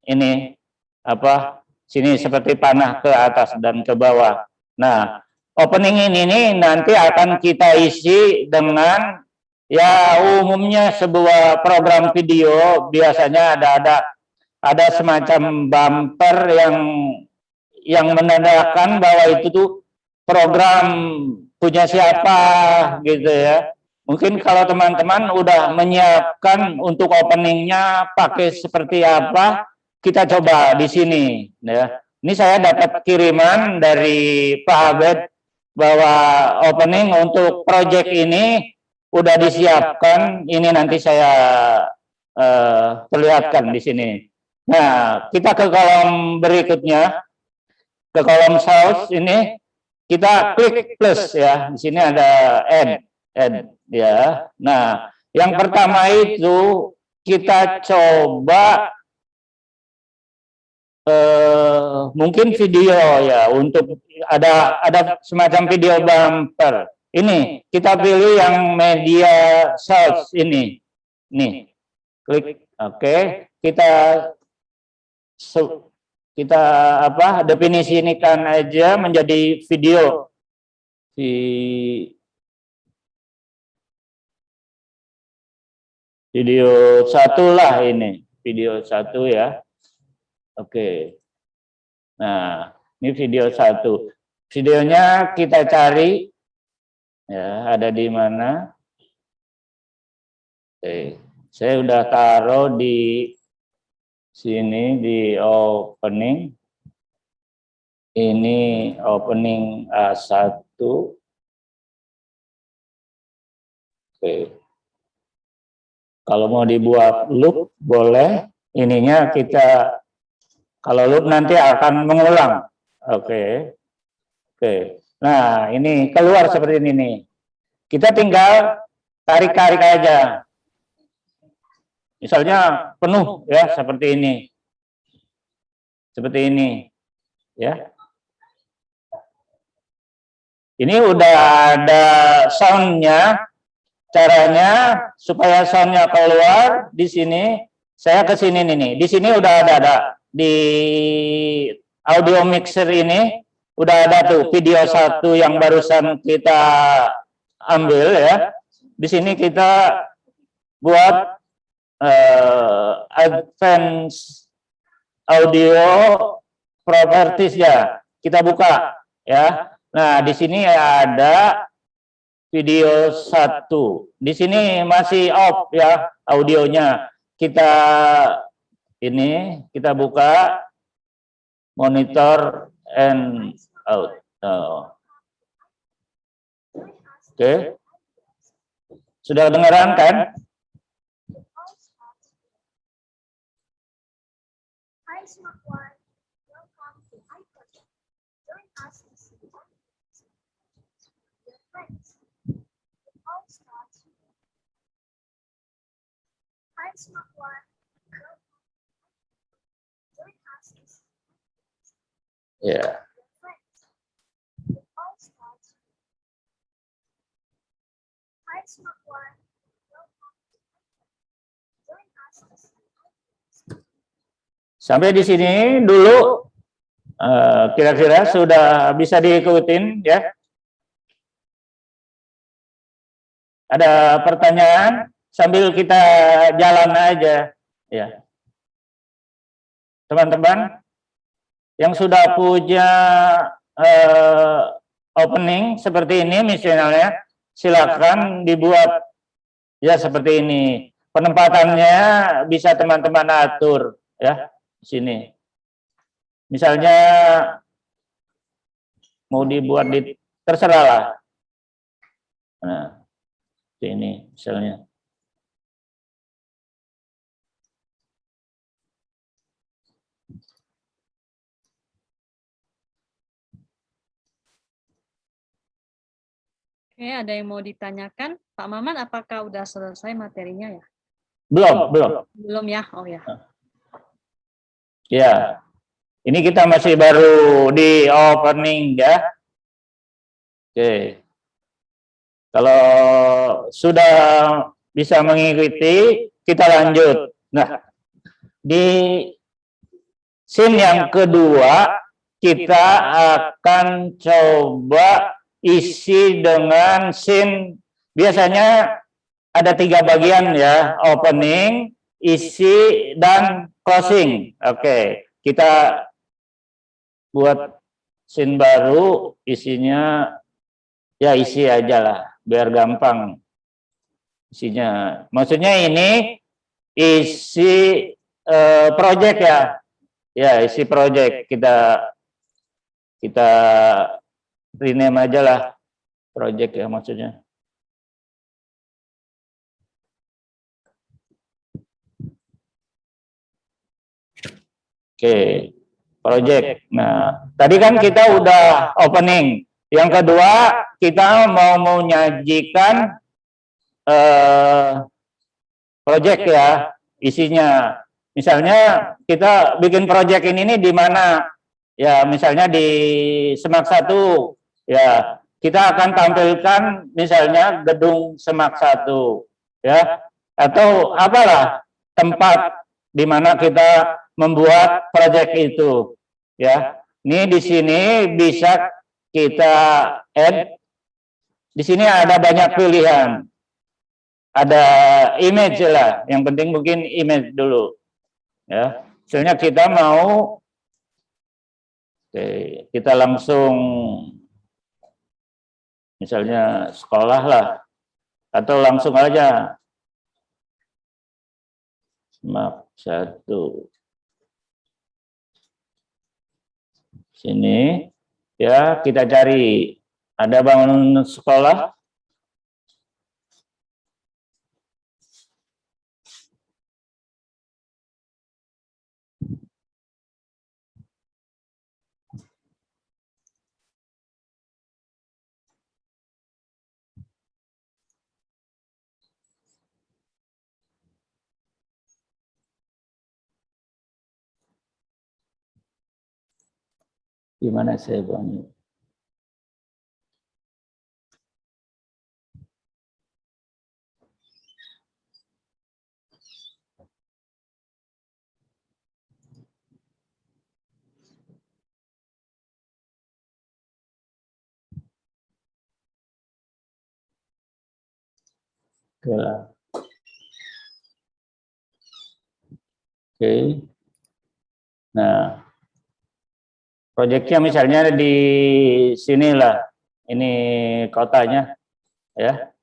ini apa? Sini seperti panah ke atas dan ke bawah. Nah, opening ini nih nanti akan kita isi dengan ya umumnya sebuah program video biasanya ada semacam bumper yang menandakan bahwa itu tuh program punya siapa gitu ya. Mungkin kalau teman-teman udah menyiapkan untuk openingnya pakai seperti apa, kita coba di sini ya. Ini saya dapat kiriman dari Pak Abed bahwa opening untuk project ini udah disiapkan. Ini nanti saya perlihatkan di sini. Nah, kita ke kolom berikutnya, ke kolom source ini kita klik plus ya. Di sini ada add ya. Nah, yang pertama itu kita coba mungkin video ya, untuk ada semacam video bumper. Ini kita pilih yang media source ini. Nih. Klik oke. Kita apa? Definisikan aja menjadi video. Video 1 lah ini. Video 1 ya. Oke. Nah, ini video 1. Videonya kita cari ya, ada di mana? Oke. Saya udah taruh di sini di opening. Ini opening A1. Oke. Kalau mau dibuat loop boleh. Ininya kita kalau loop nanti akan mengulang. Oke. Oke. Nah, ini keluar seperti ini nih. Kita tinggal tarik-tarik aja. Misalnya penuh ya, seperti ini. Seperti ini. Ya. Ini udah ada soundnya. Caranya supaya soundnya keluar di sini, saya ke sini nih. Di sini udah ada di audio mixer ini udah ada tuh video 1 yang barusan kita ambil ya. Di sini kita buat advance audio properties ya. Kita buka ya. Nah, di sini ada video 1. Di sini masih off ya audionya. Kita buka monitor and out. Oke. Sudah dengaran kan? Hi Smart One, welcome to iProject. Join us to see your friends. It all starts with Hi Smart One, welcome. Join us to see Ya. your friends. It all starts with Hi Smart One, welcome to iProject. Join us to see Sampai di sini dulu, kira-kira sudah bisa diikutin ya. Ada pertanyaan sambil kita jalan aja ya. Teman-teman, yang sudah punya opening seperti ini misalnya, silakan dibuat ya seperti ini. Penempatannya bisa teman-teman atur ya di sini. Misalnya mau dibuat di terserah lah. Nah, ini misalnya. Oke, ada yang mau ditanyakan? Pak Maman, apakah udah selesai materinya ya? Belum. Belum ya? Oh ya. Ya. Ini kita masih baru di opening ya. Oke. Kalau sudah bisa mengikuti, kita lanjut. Nah, di scene yang kedua, kita akan coba isi dengan scene, biasanya ada 3 bagian ya, opening, isi, dan closing. Oke, kita buat scene baru, isinya ya isi aja lah, biar gampang isinya. Maksudnya ini isi project ya isi project, kita rename aja lah project ya maksudnya. Oke, project. Nah, tadi kan kita udah opening. Yang kedua, kita mau menyajikan project ya, isinya. Misalnya kita bikin project ini di mana? Ya, misalnya di Semak 1. Ya, kita akan tampilkan misalnya gedung Semak 1. Ya, atau apalah tempat di mana kita membuat proyek itu ya. Ini di sini bisa kita add. Di sini ada banyak pilihan, ada image lah, yang penting mungkin image dulu ya. Misalnya kita mau, oke, kita langsung misalnya sekolah lah, atau langsung aja Semak 1. Sini ya, kita cari ada bangunan sekolah. Gimana saya bangun? Oke. Nah, proyeknya misalnya di sinilah, ini kotanya, ya.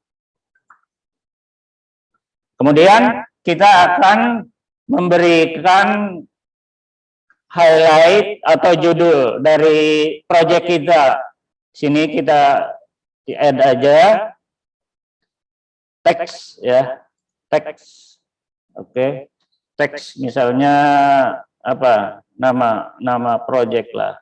Kemudian kita akan memberikan highlight atau judul dari proyek kita. Sini kita add aja teks ya, teks. Oke. Teks misalnya apa? Nama proyek lah.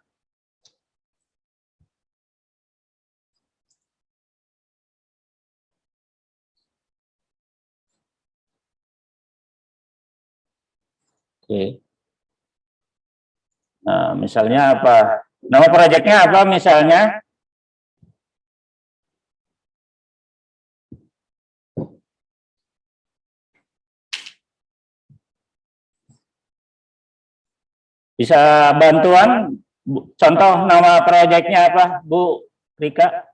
Oke. Nah, misalnya apa? Nama proyeknya apa misalnya? Bisa bantuan? Contoh nama proyeknya apa, Bu Rika?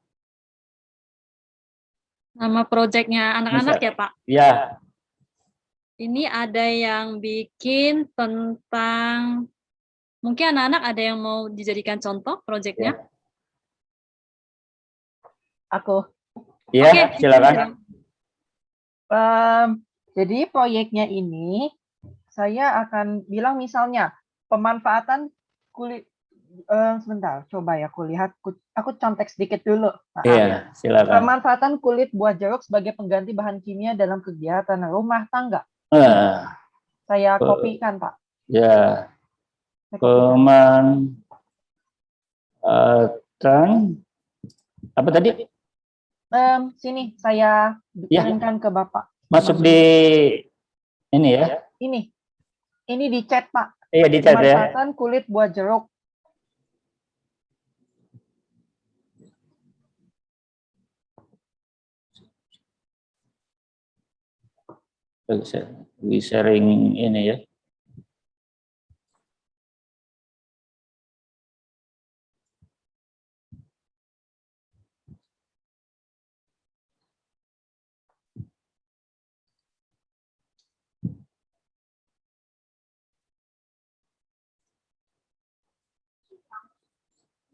Nama proyeknya anak-anak ya, Pak? Ya. Ini ada yang bikin tentang Mungkin anak-anak ada yang mau dijadikan contoh proyeknya? Aku. Iya, Oke, silakan. Jadi proyeknya ini saya akan bilang misalnya pemanfaatan kulit. Sebentar, coba ya aku lihat. Aku contek sedikit dulu. Maaf. Iya, silakan. Pemanfaatan kulit buah jeruk sebagai pengganti bahan kimia dalam kegiatan rumah tangga. Saya kopikan, Pak. Ya, Saya kopikan. apa tadi? Sini saya kirimkan ke Bapak. Masuk di ini ya? Ini di chat, Pak. Iya, di chat ya. Pemanfaatan kulit buah jeruk. Lagi sharing ini ya.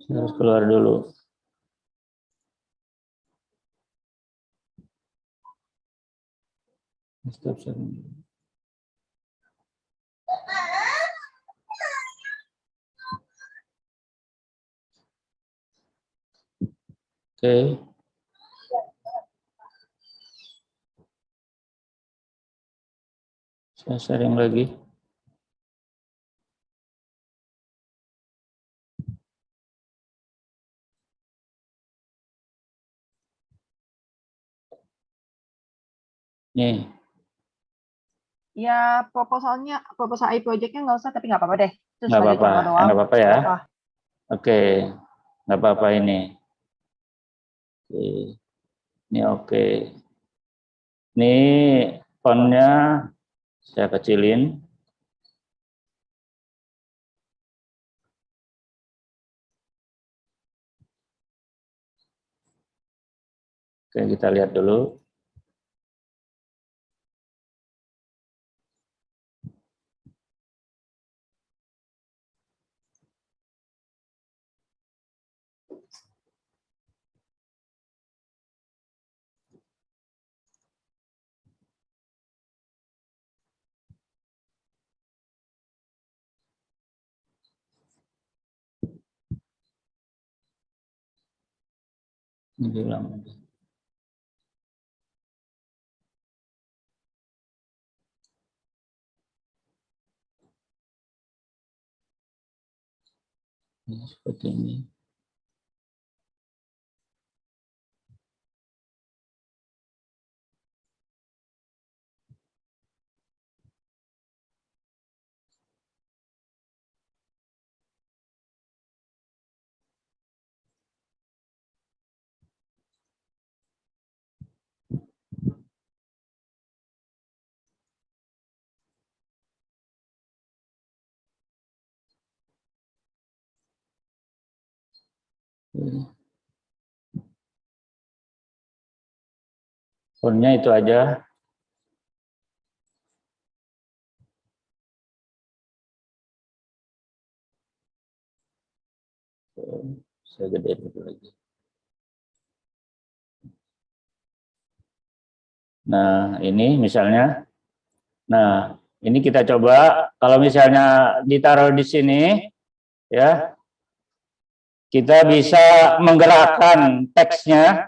Saya harus keluar dulu. Stop sharing. Oke. Saya sharing lagi. Nih. Ya, proposal AI project-nya nggak usah, tapi nggak apa-apa deh. Nggak apa-apa, nggak apa-apa ya. Oke, nggak apa-apa ini. Oke. Ini oke. Ini fontnya saya kecilin. Oke, kita lihat dulu. Ini diulang. Ini seperti ini. Fontnya itu aja. Saya gedein itu lagi. Nah, ini misalnya. Nah, ini kita coba kalau misalnya ditaruh di sini ya. Kita bisa menggerakkan teksnya.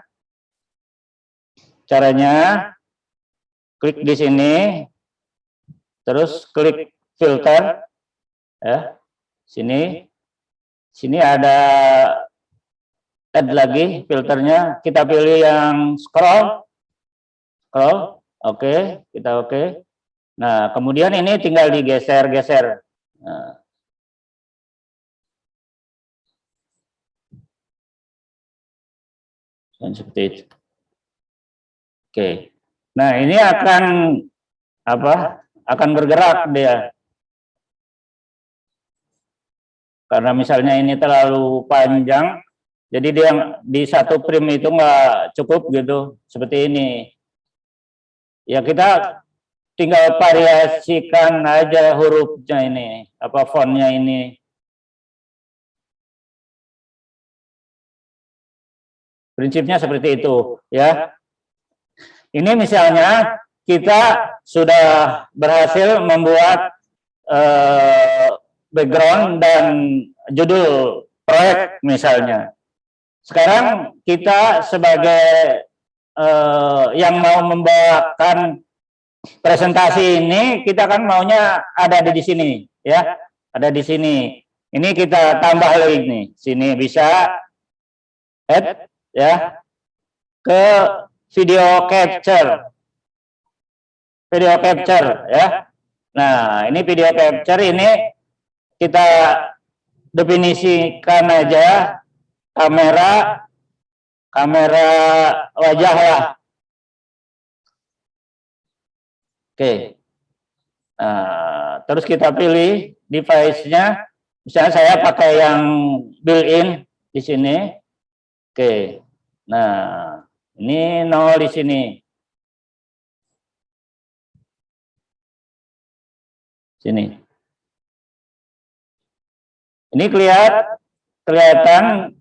Caranya klik di sini, terus klik filter, ya. Sini ada add lagi filternya. Kita pilih yang scroll, oke, kita oke. Nah, kemudian ini tinggal digeser-geser. Nah. Dan seperti itu. Oke. Nah, ini akan akan bergerak dia. Karena misalnya ini terlalu panjang, jadi dia di satu frame itu nggak cukup gitu, seperti ini. Ya kita tinggal variasikan aja hurufnya ini, fontnya ini. Prinsipnya seperti itu, ya. Ini misalnya kita sudah berhasil membuat background dan judul proyek misalnya. Sekarang kita sebagai yang mau membawakan presentasi ini, kita kan maunya ada di sini, ya, ada di sini. Ini kita tambah lagi nih, sini bisa add, ya, ke video capture, ya. Nah, ini video capture ini kita definisikan aja kamera wajah lah. Oke. Nah, terus kita pilih device-nya. Misalnya saya pakai yang built-in di sini. Oke. Nah, ini 0 di sini. Sini. Ini kelihatan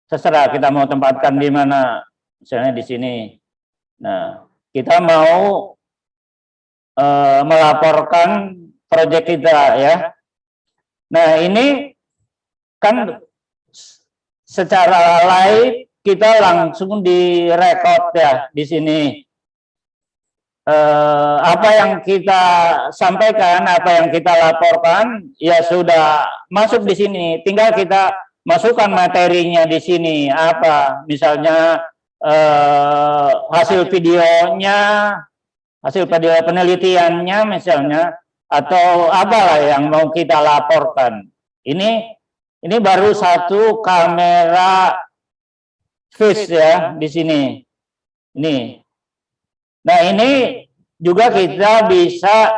terserah kita mau tempatkan di mana. Misalnya di sini. Nah, kita mau melaporkan proyek kita, ya. Nah, ini kan secara live kita langsung direkod ya di sini. Apa yang kita sampaikan, apa yang kita laporkan, ya sudah masuk di sini. Tinggal kita masukkan materinya di sini. Apa, misalnya hasil videonya, hasil video penelitiannya misalnya, atau apalah yang mau kita laporkan. Ini baru satu kamera face ya di sini. Ini. Nah, ini juga kita bisa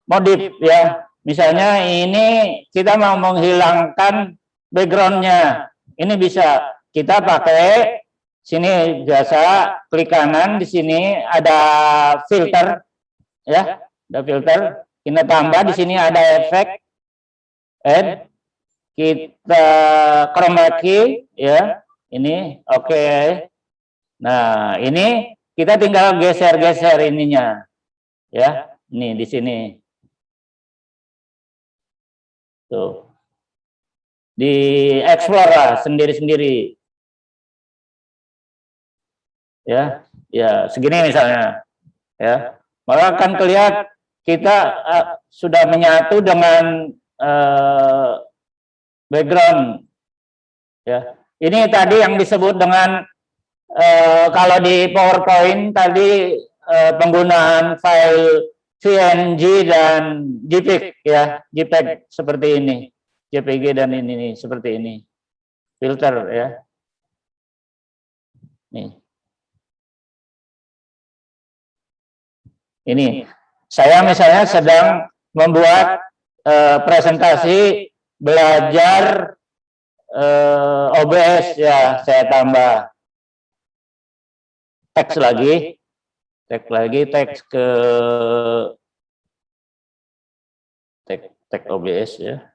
modif ya. Misalnya ini kita mau menghilangkan backgroundnya. Ini bisa kita pakai sini, biasa klik kanan, di sini ada filter ya, ada filter. Kita tambah di sini ada efek, add, kita chroma key ya. Ini oke. Nah, ini kita tinggal geser-geser ininya ya. Ini di sini. Tuh. Di explore lah sendiri-sendiri. Ya, ya segini misalnya, ya, maka akan kelihatan kita sudah menyatu dengan background, ya. Ini tadi yang disebut dengan kalau di PowerPoint tadi penggunaan file PNG dan JPEG, ya, JPEG seperti ini, JPG dan ini seperti ini, filter ya, nih. Ini saya misalnya sedang membuat presentasi belajar OBS ya, saya tambah teks lagi, teks ke teks OBS ya.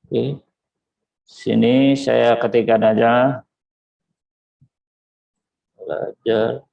Oke. Sini saya ketikkan aja belajar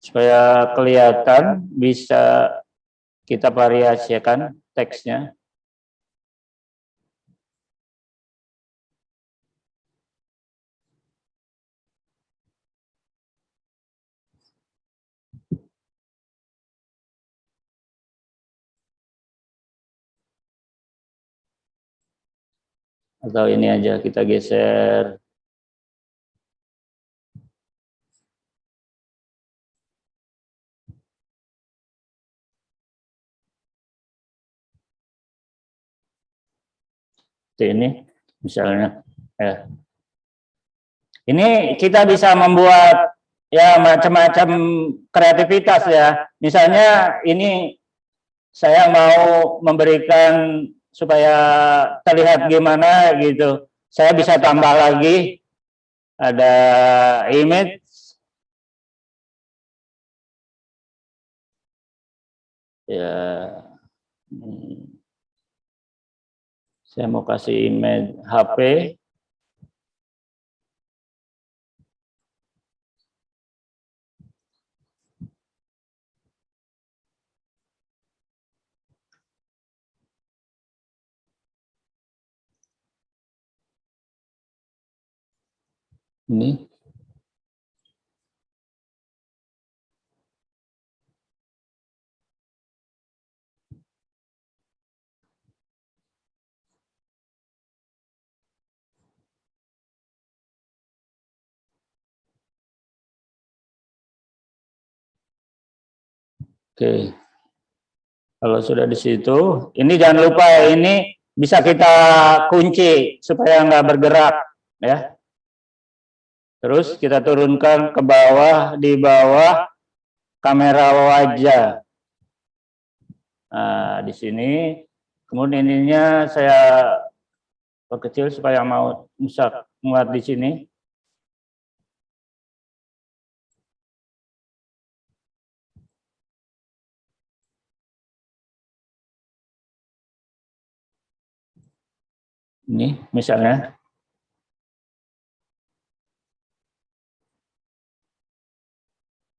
supaya kelihatan, bisa kita variasikan teksnya. Atau ini aja kita geser. Seperti ini misalnya. Ya. Ini kita bisa membuat ya macam-macam kreativitas ya. Misalnya ini saya mau memberikan supaya terlihat gimana gitu. Saya bisa tambah lagi ada image. Ya. Saya mau kasih image HP. Ini. Oke. Kalau sudah di situ, ini jangan lupa ini bisa kita kunci supaya nggak bergerak, ya. Terus kita turunkan ke bawah, di bawah kamera wajah. Nah, di sini, kemudian ininya saya perkecil supaya mau bisa muat di sini. Ini misalnya.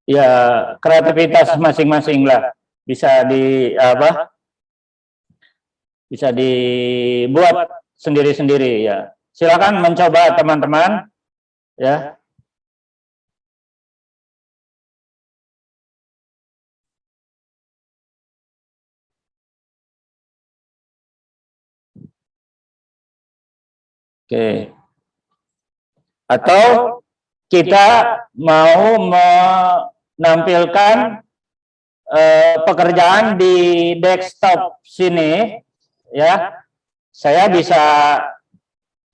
Ya, kreativitas masing-masing lah. Bisa di apa? Bisa dibuat sendiri-sendiri ya. Silakan mencoba teman-teman ya. Oke. Atau kita mau menampilkan pekerjaan di desktop sini ya. Saya bisa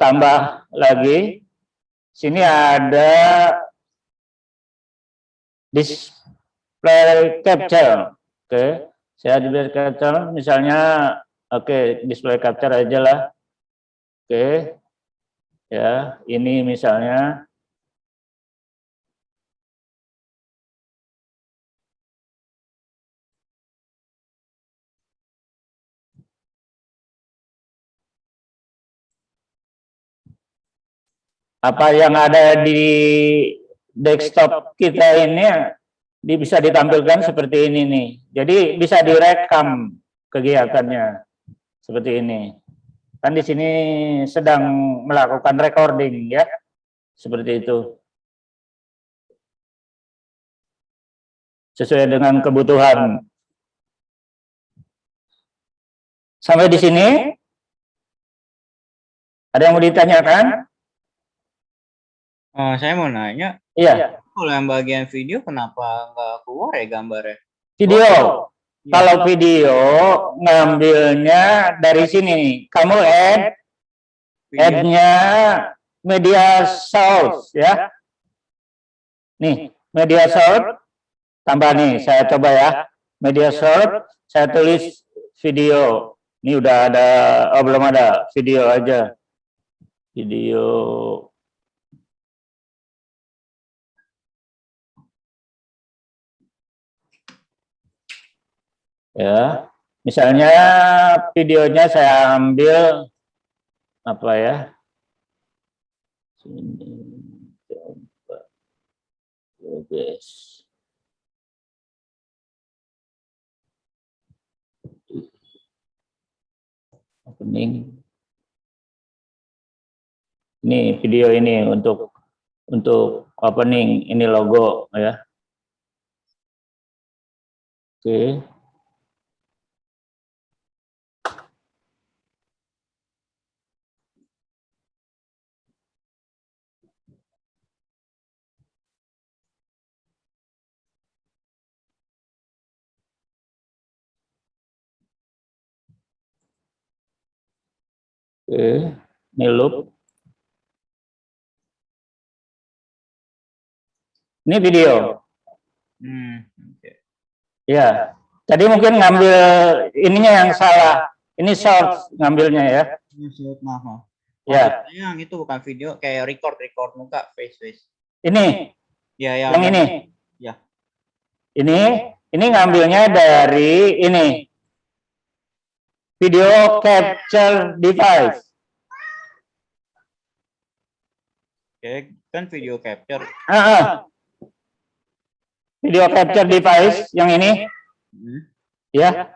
tambah lagi. Sini ada display capture. Oke. Saya display capture misalnya display capture aja lah. Oke. Ya, ini misalnya apa yang ada di desktop kita ini bisa ditampilkan seperti ini nih. Jadi bisa direkam kegiatannya seperti ini. Kan di sini sedang melakukan recording ya. Seperti itu. Sesuai dengan kebutuhan. Sampai di sini ada yang mau ditanyakan? Saya mau nanya, Iya, kalau yang bagian video kenapa nggak keluar ya gambarnya? video. Iya. Kalau video ngambilnya dari sini. Kamu add-nya media source ya. Nih, media source tambah nih, saya coba ya. Media source, saya tulis video. Ini udah ada, oh belum ada, video aja. Video. Ya, misalnya videonya saya ambil apa ya? Sini, coba, guys. Opening. Ini video ini untuk opening, ini logo ya. Oke. Oke, ini loop. Ini video. Oke. Ya. Tadi mungkin ngambil ininya yang salah. Ini short ngambilnya ya. Maaf. Ya. Maksudnya yang itu bukan video, kayak record muka face. Ini. Ya, Yang ini. Ya. Ini ngambilnya dari ini. Video capture device. Oke, kan video capture. Video capture device yang ini. Ya.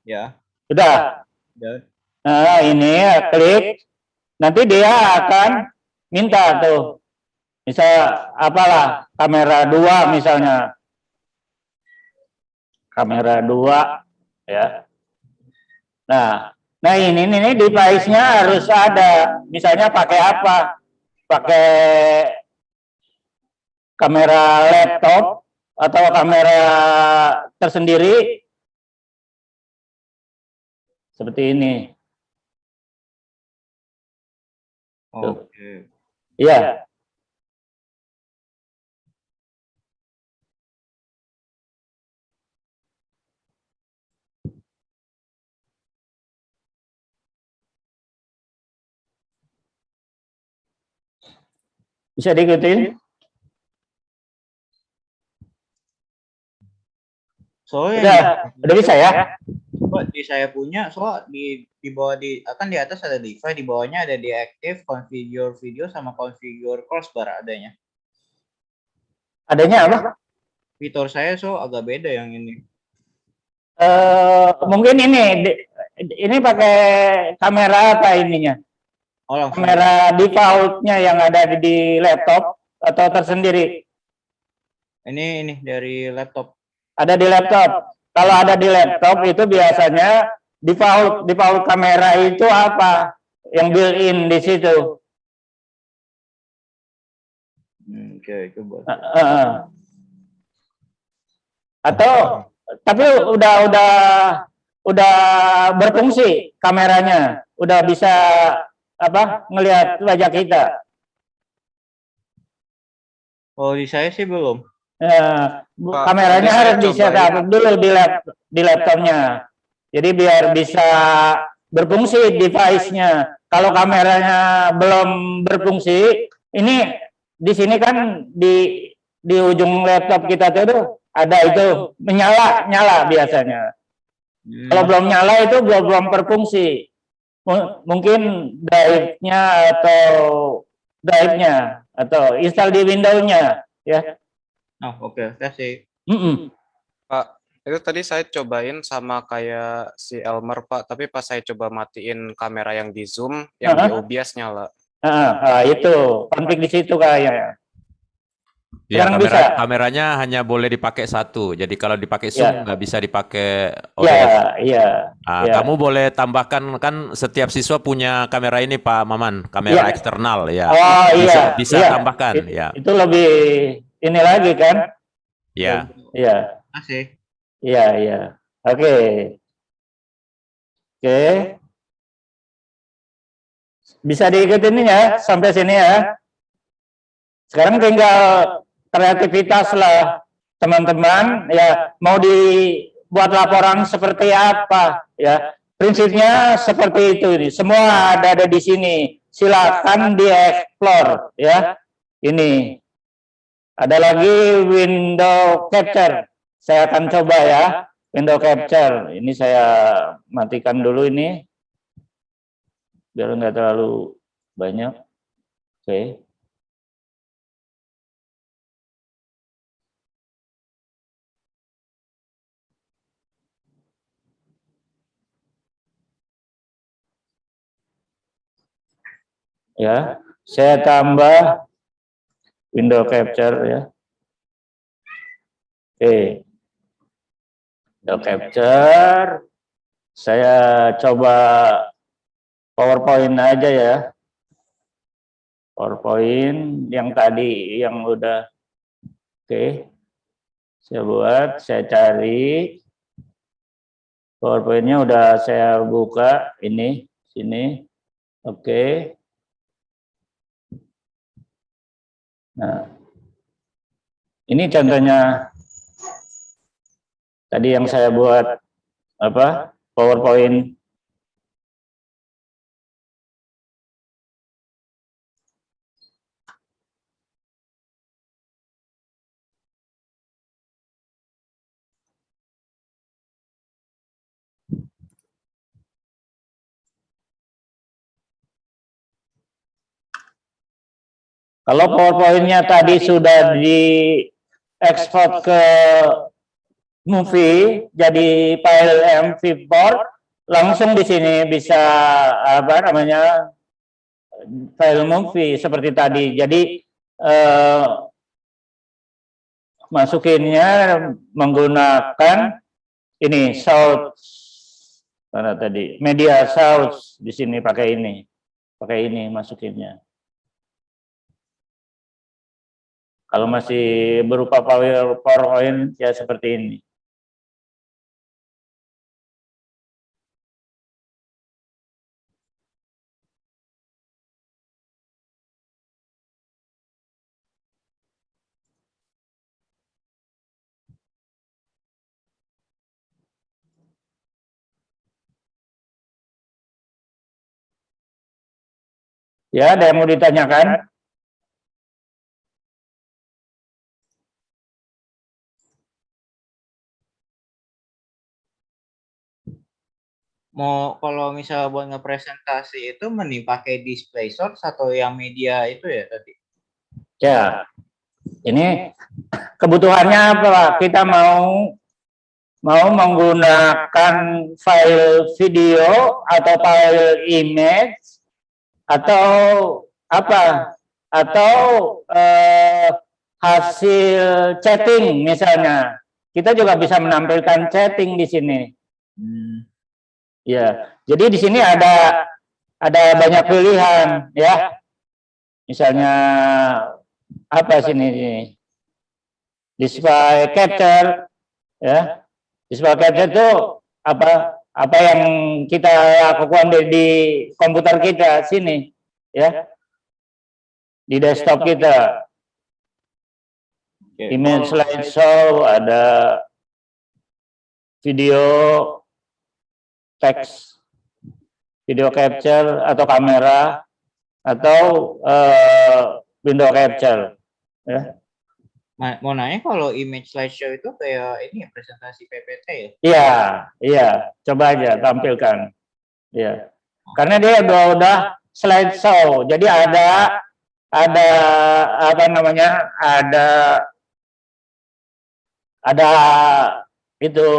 Ya. Sudah. Udah. Nah, ini klik. Nanti dia akan minta tuh. Misal apalah, kamera 2 misalnya. Kamera 2 ya. Nah ini device-nya harus ada. Misalnya pakai apa? Pakai kamera laptop atau kamera tersendiri seperti ini. Oke. Iya. Bisa diikutin? Soalnya Udah bisa ya? di saya punya, soal di bawah akan di atas ada device, di bawahnya ada deactive, configure video sama configure crossbar adanya. Adanya apa? Fitur saya agak beda yang ini. Mungkin ini pakai kamera apa ininya? Oh, langsung. Kamera default-nya yang ada di laptop atau tersendiri? Ini dari laptop. Ada di laptop. Kalau ada di laptop itu biasanya default kamera itu apa? Yang built-in di situ. Oke, coba. Atau tapi udah berfungsi kameranya, udah bisa ngelihat wajah kita. Oh, di saya sih belum. Kameranya harus di-setup dulu di laptopnya. Jadi biar bisa berfungsi device-nya. Kalau kameranya belum berfungsi, ini di sini kan di ujung laptop kita tuh ada itu nyala biasanya. Kalau belum nyala itu belum berfungsi. Mungkin drive-nya atau install di Windows-nya ya. Oh, oke, kasih. Pak, itu tadi saya cobain sama kayak si Elmer, Pak, tapi pas saya coba matiin kamera yang di zoom, yang di OBS nyala. Itu konflik di situ kayaknya. Ya, Sekarang kameranya hanya boleh dipakai satu. Jadi kalau dipakai zoom nggak bisa dipakai OBS. Iya. Kamu boleh tambahkan, kan setiap siswa punya kamera ini Pak Maman, kamera eksternal ya. Oh iya. Bisa tambahkan ya. Itu lebih ini lagi kan? Ya. Iya. Kasih. Iya. Oke. Bisa diikutin ya sampai sini ya. Sekarang tinggal kreativitas lah teman-teman ya, mau dibuat laporan seperti apa ya. Prinsipnya seperti itu nih. Semua ada di sini. Silakan dieksplor ya. Ini ada lagi window capture. Saya akan coba ya window capture. Ini saya matikan dulu ini biar nggak terlalu banyak. Oke. Ya, saya tambah window capture ya. Oke. Window capture. Saya coba PowerPoint aja ya. PowerPoint yang tadi yang udah. Oke. Saya buat, saya cari. PowerPoint-nya udah saya buka ini, sini. Oke. Nah, ini contohnya tadi yang saya buat apa? PowerPoint. Kalau PowerPoint-nya tadi sudah diekspor ke movie jadi file MP4, langsung di sini bisa apa namanya file movie seperti tadi. Jadi masukinnya menggunakan ini source mana tadi media source di sini pakai ini masukinnya. Kalau masih berupa PowerPoint ya seperti ini. Ya, ada yang mau ditanyakan? Mau kalau misal buat ngepresentasi itu mending pakai display source atau yang media itu ya tadi? Ya, ini kebutuhannya apa Pak? Kita mau menggunakan file video atau file image atau apa? Atau hasil chatting misalnya. Kita juga bisa menampilkan chatting di sini. Ya, jadi di sini ada banyak pilihan ya. Misalnya apa sini? Display capture ya. Display capture itu apa yang kita lakukan di komputer kita sini ya. Di desktop kita. Image slideshow, ada video teks, video capture atau kamera atau window capture ya. Mau nanya kalau image slideshow itu kayak ini ya, presentasi PPT ya? Iya, coba aja tampilkan. Ya. Karena dia udah slideshow. Jadi ada apa namanya? Ada itu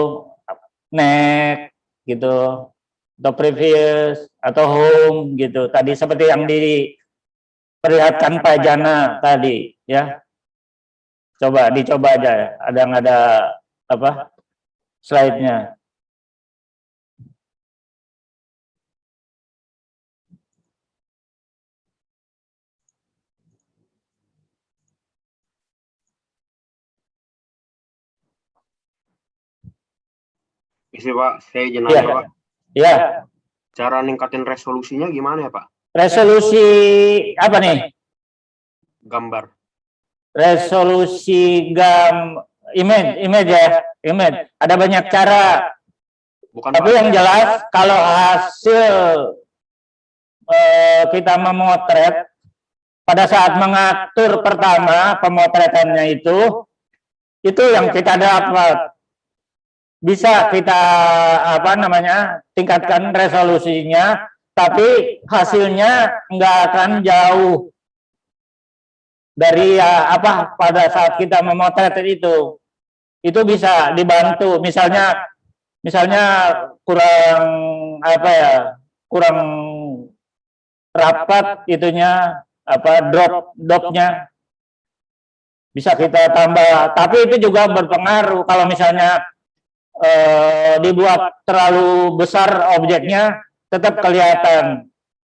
next gitu atau previous atau home gitu tadi seperti yang diperlihatkan Pak Jana tadi ya. Dicoba aja ada apa slide-nya. Isi Pak, saya izin Iya. nanya Pak. Ya. Cara ningkatin resolusinya gimana ya Pak? Resolusi apa nih? Gambar. Resolusi image ya, image. Ada banyak cara. Bukan Tapi Pak. yang jelas kalau hasil kita memotret pada saat mengatur pertama pemotretannya itu yang kita dapat. Bisa kita apa namanya tingkatkan resolusinya, tapi hasilnya nggak akan jauh dari pada saat kita memotret itu bisa dibantu. Misalnya kurang kurang rapat itunya dropnya bisa kita tambah. Tapi itu juga berpengaruh kalau misalnya dibuat terlalu besar objeknya tetap kelihatan,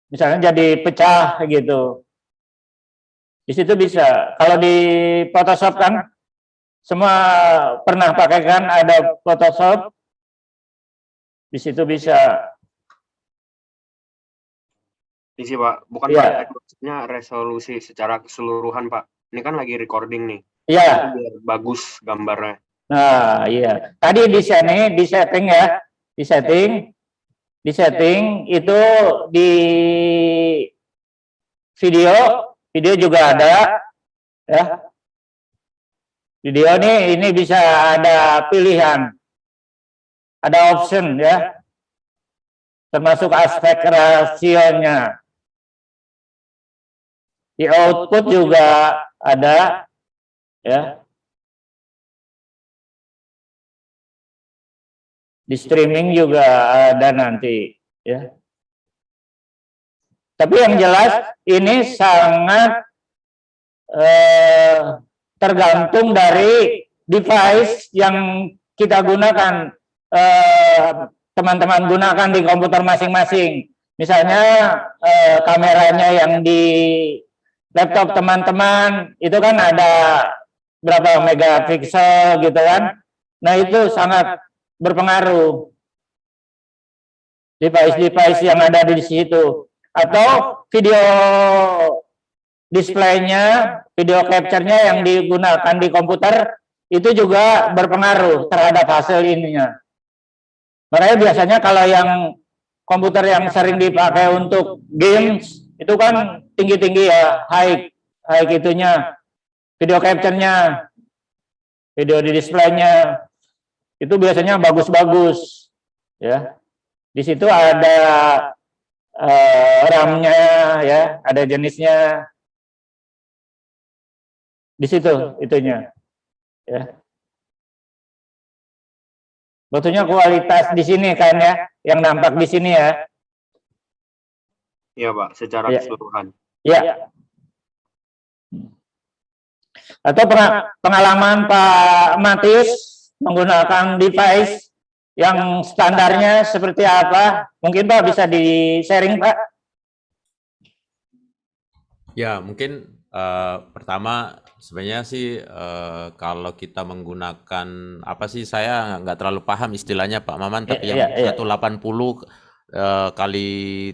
misalnya jadi pecah gitu. Di situ bisa. Kalau di Photoshop kan semua pernah pakai kan, ada Photoshop, di situ bisa. Isi Pak, bukan Iya. Pak, tadi maksudnya resolusi secara keseluruhan Pak. Ini kan lagi recording nih. Iya. Biar bagus gambarnya. Nah, iya. Tadi di sini di setting ya, di setting itu di video juga ada ya. Video ini bisa ada pilihan, ada option ya, termasuk aspek rasionya. Di output juga ada ya. Di streaming juga ada nanti ya. Tapi yang jelas ini sangat tergantung dari device yang kita gunakan, teman-teman gunakan di komputer masing-masing. Misalnya kameranya yang di laptop teman-teman itu kan ada berapa megapiksel gitu kan. Nah itu sangat berpengaruh device-device yang ada di situ, atau video displaynya, video capture-nya yang digunakan di komputer itu juga berpengaruh terhadap hasil ininya. Makanya biasanya kalau yang komputer yang sering dipakai untuk games itu kan tinggi-tinggi ya, high itunya, video capture-nya, video di display-nya itu biasanya bagus-bagus ya. Di situ ada RAM-nya ya, ada jenisnya di situ itunya ya. Betulnya kualitas di sini kan ya, yang nampak di sini ya. Iya Pak, secara Ya. keseluruhan. Ya. Atau pengalaman Pak Matius menggunakan device yang standarnya seperti apa? Mungkin Pak bisa di-sharing Pak. Ya, mungkin pertama sebenarnya sih kalau kita menggunakan apa sih, saya nggak terlalu paham istilahnya Pak Maman, tapi yang 180 kali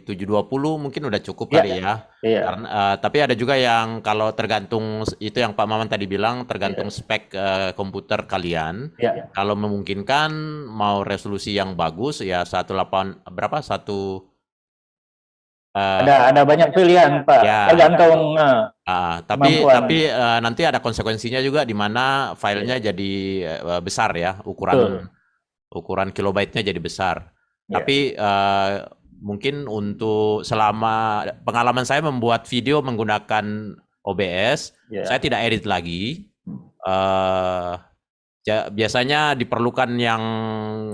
720 mungkin udah cukup kali ya. Karena tapi ada juga yang kalau tergantung itu yang Pak Maman tadi bilang tergantung spek komputer kalian. Kalau memungkinkan mau resolusi yang bagus ya 18 berapa ada banyak pilihan Pak, ya, tergantung tapi kemampuan. nanti ada konsekuensinya juga di mana filenya jadi besar ya, ukuran kilobyte-nya jadi besar. Tapi mungkin untuk selama pengalaman saya membuat video menggunakan OBS, saya tidak edit lagi. Biasanya diperlukan yang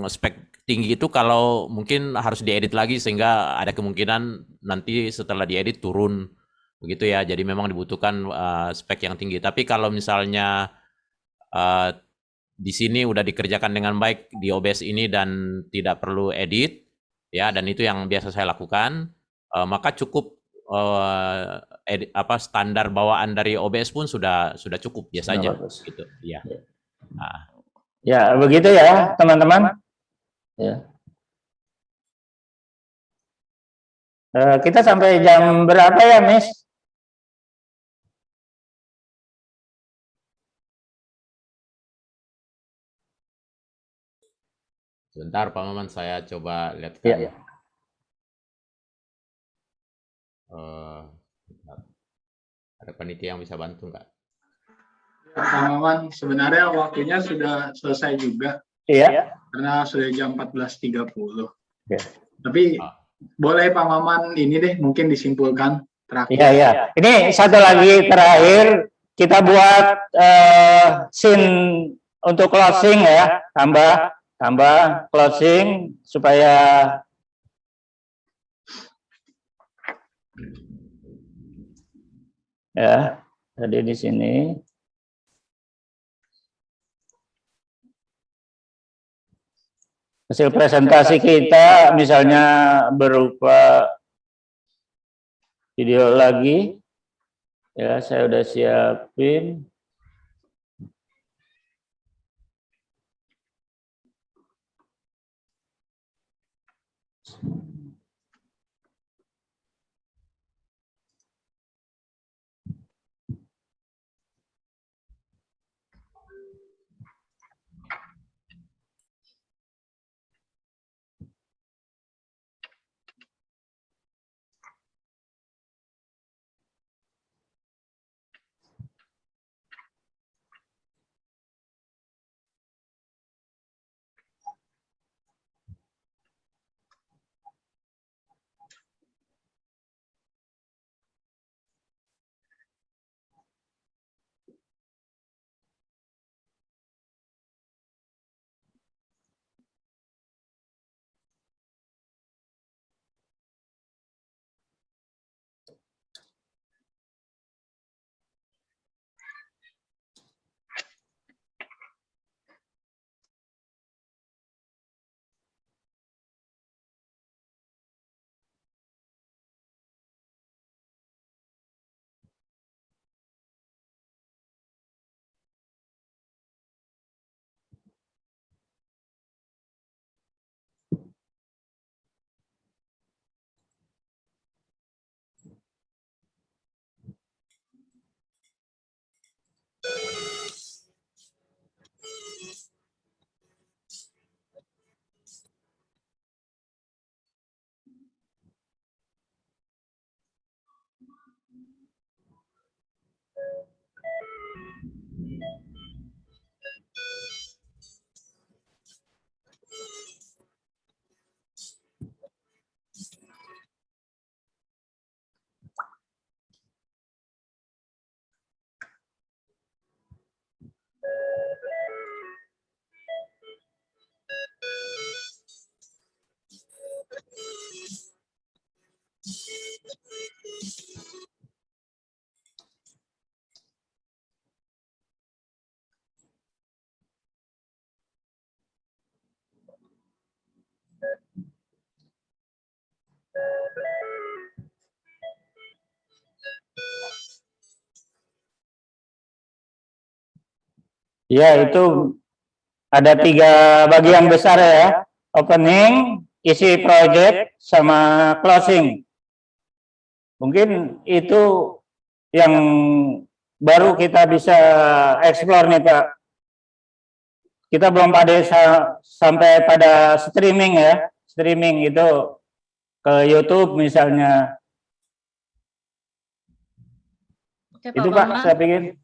spek tinggi itu kalau mungkin harus diedit lagi sehingga ada kemungkinan nanti setelah diedit turun begitu ya. Jadi memang dibutuhkan spek yang tinggi. Tapi kalau misalnya di sini udah dikerjakan dengan baik di OBS ini dan tidak perlu edit ya, dan itu yang biasa saya lakukan, maka cukup standar bawaan dari OBS pun sudah cukup biasanya gitu ya. Ya begitu ya teman-teman ya. Kita sampai jam berapa ya Miss? Sebentar Pak Maman, saya coba lihatkan. Ada panitia yang bisa bantu nggak? Pak Maman, sebenarnya waktunya sudah selesai juga. Iya. Karena sudah jam 14.30. Tapi boleh Pak Maman ini deh mungkin disimpulkan terakhir. Iya. Ini satu lagi terakhir, kita buat scene untuk closing ya, tambah closing supaya ya. Tadi di sini hasil presentasi kita misalnya berupa video lagi ya, saya udah siapin. Ya, itu ada 3 bagian besar ya. Opening, isi project, sama closing. Mungkin itu yang baru kita bisa explore nih Pak. Kita belum pada sampai pada streaming ya. Streaming itu ke YouTube misalnya. Oke, Itu Pak Pak, Maman. saya pikir.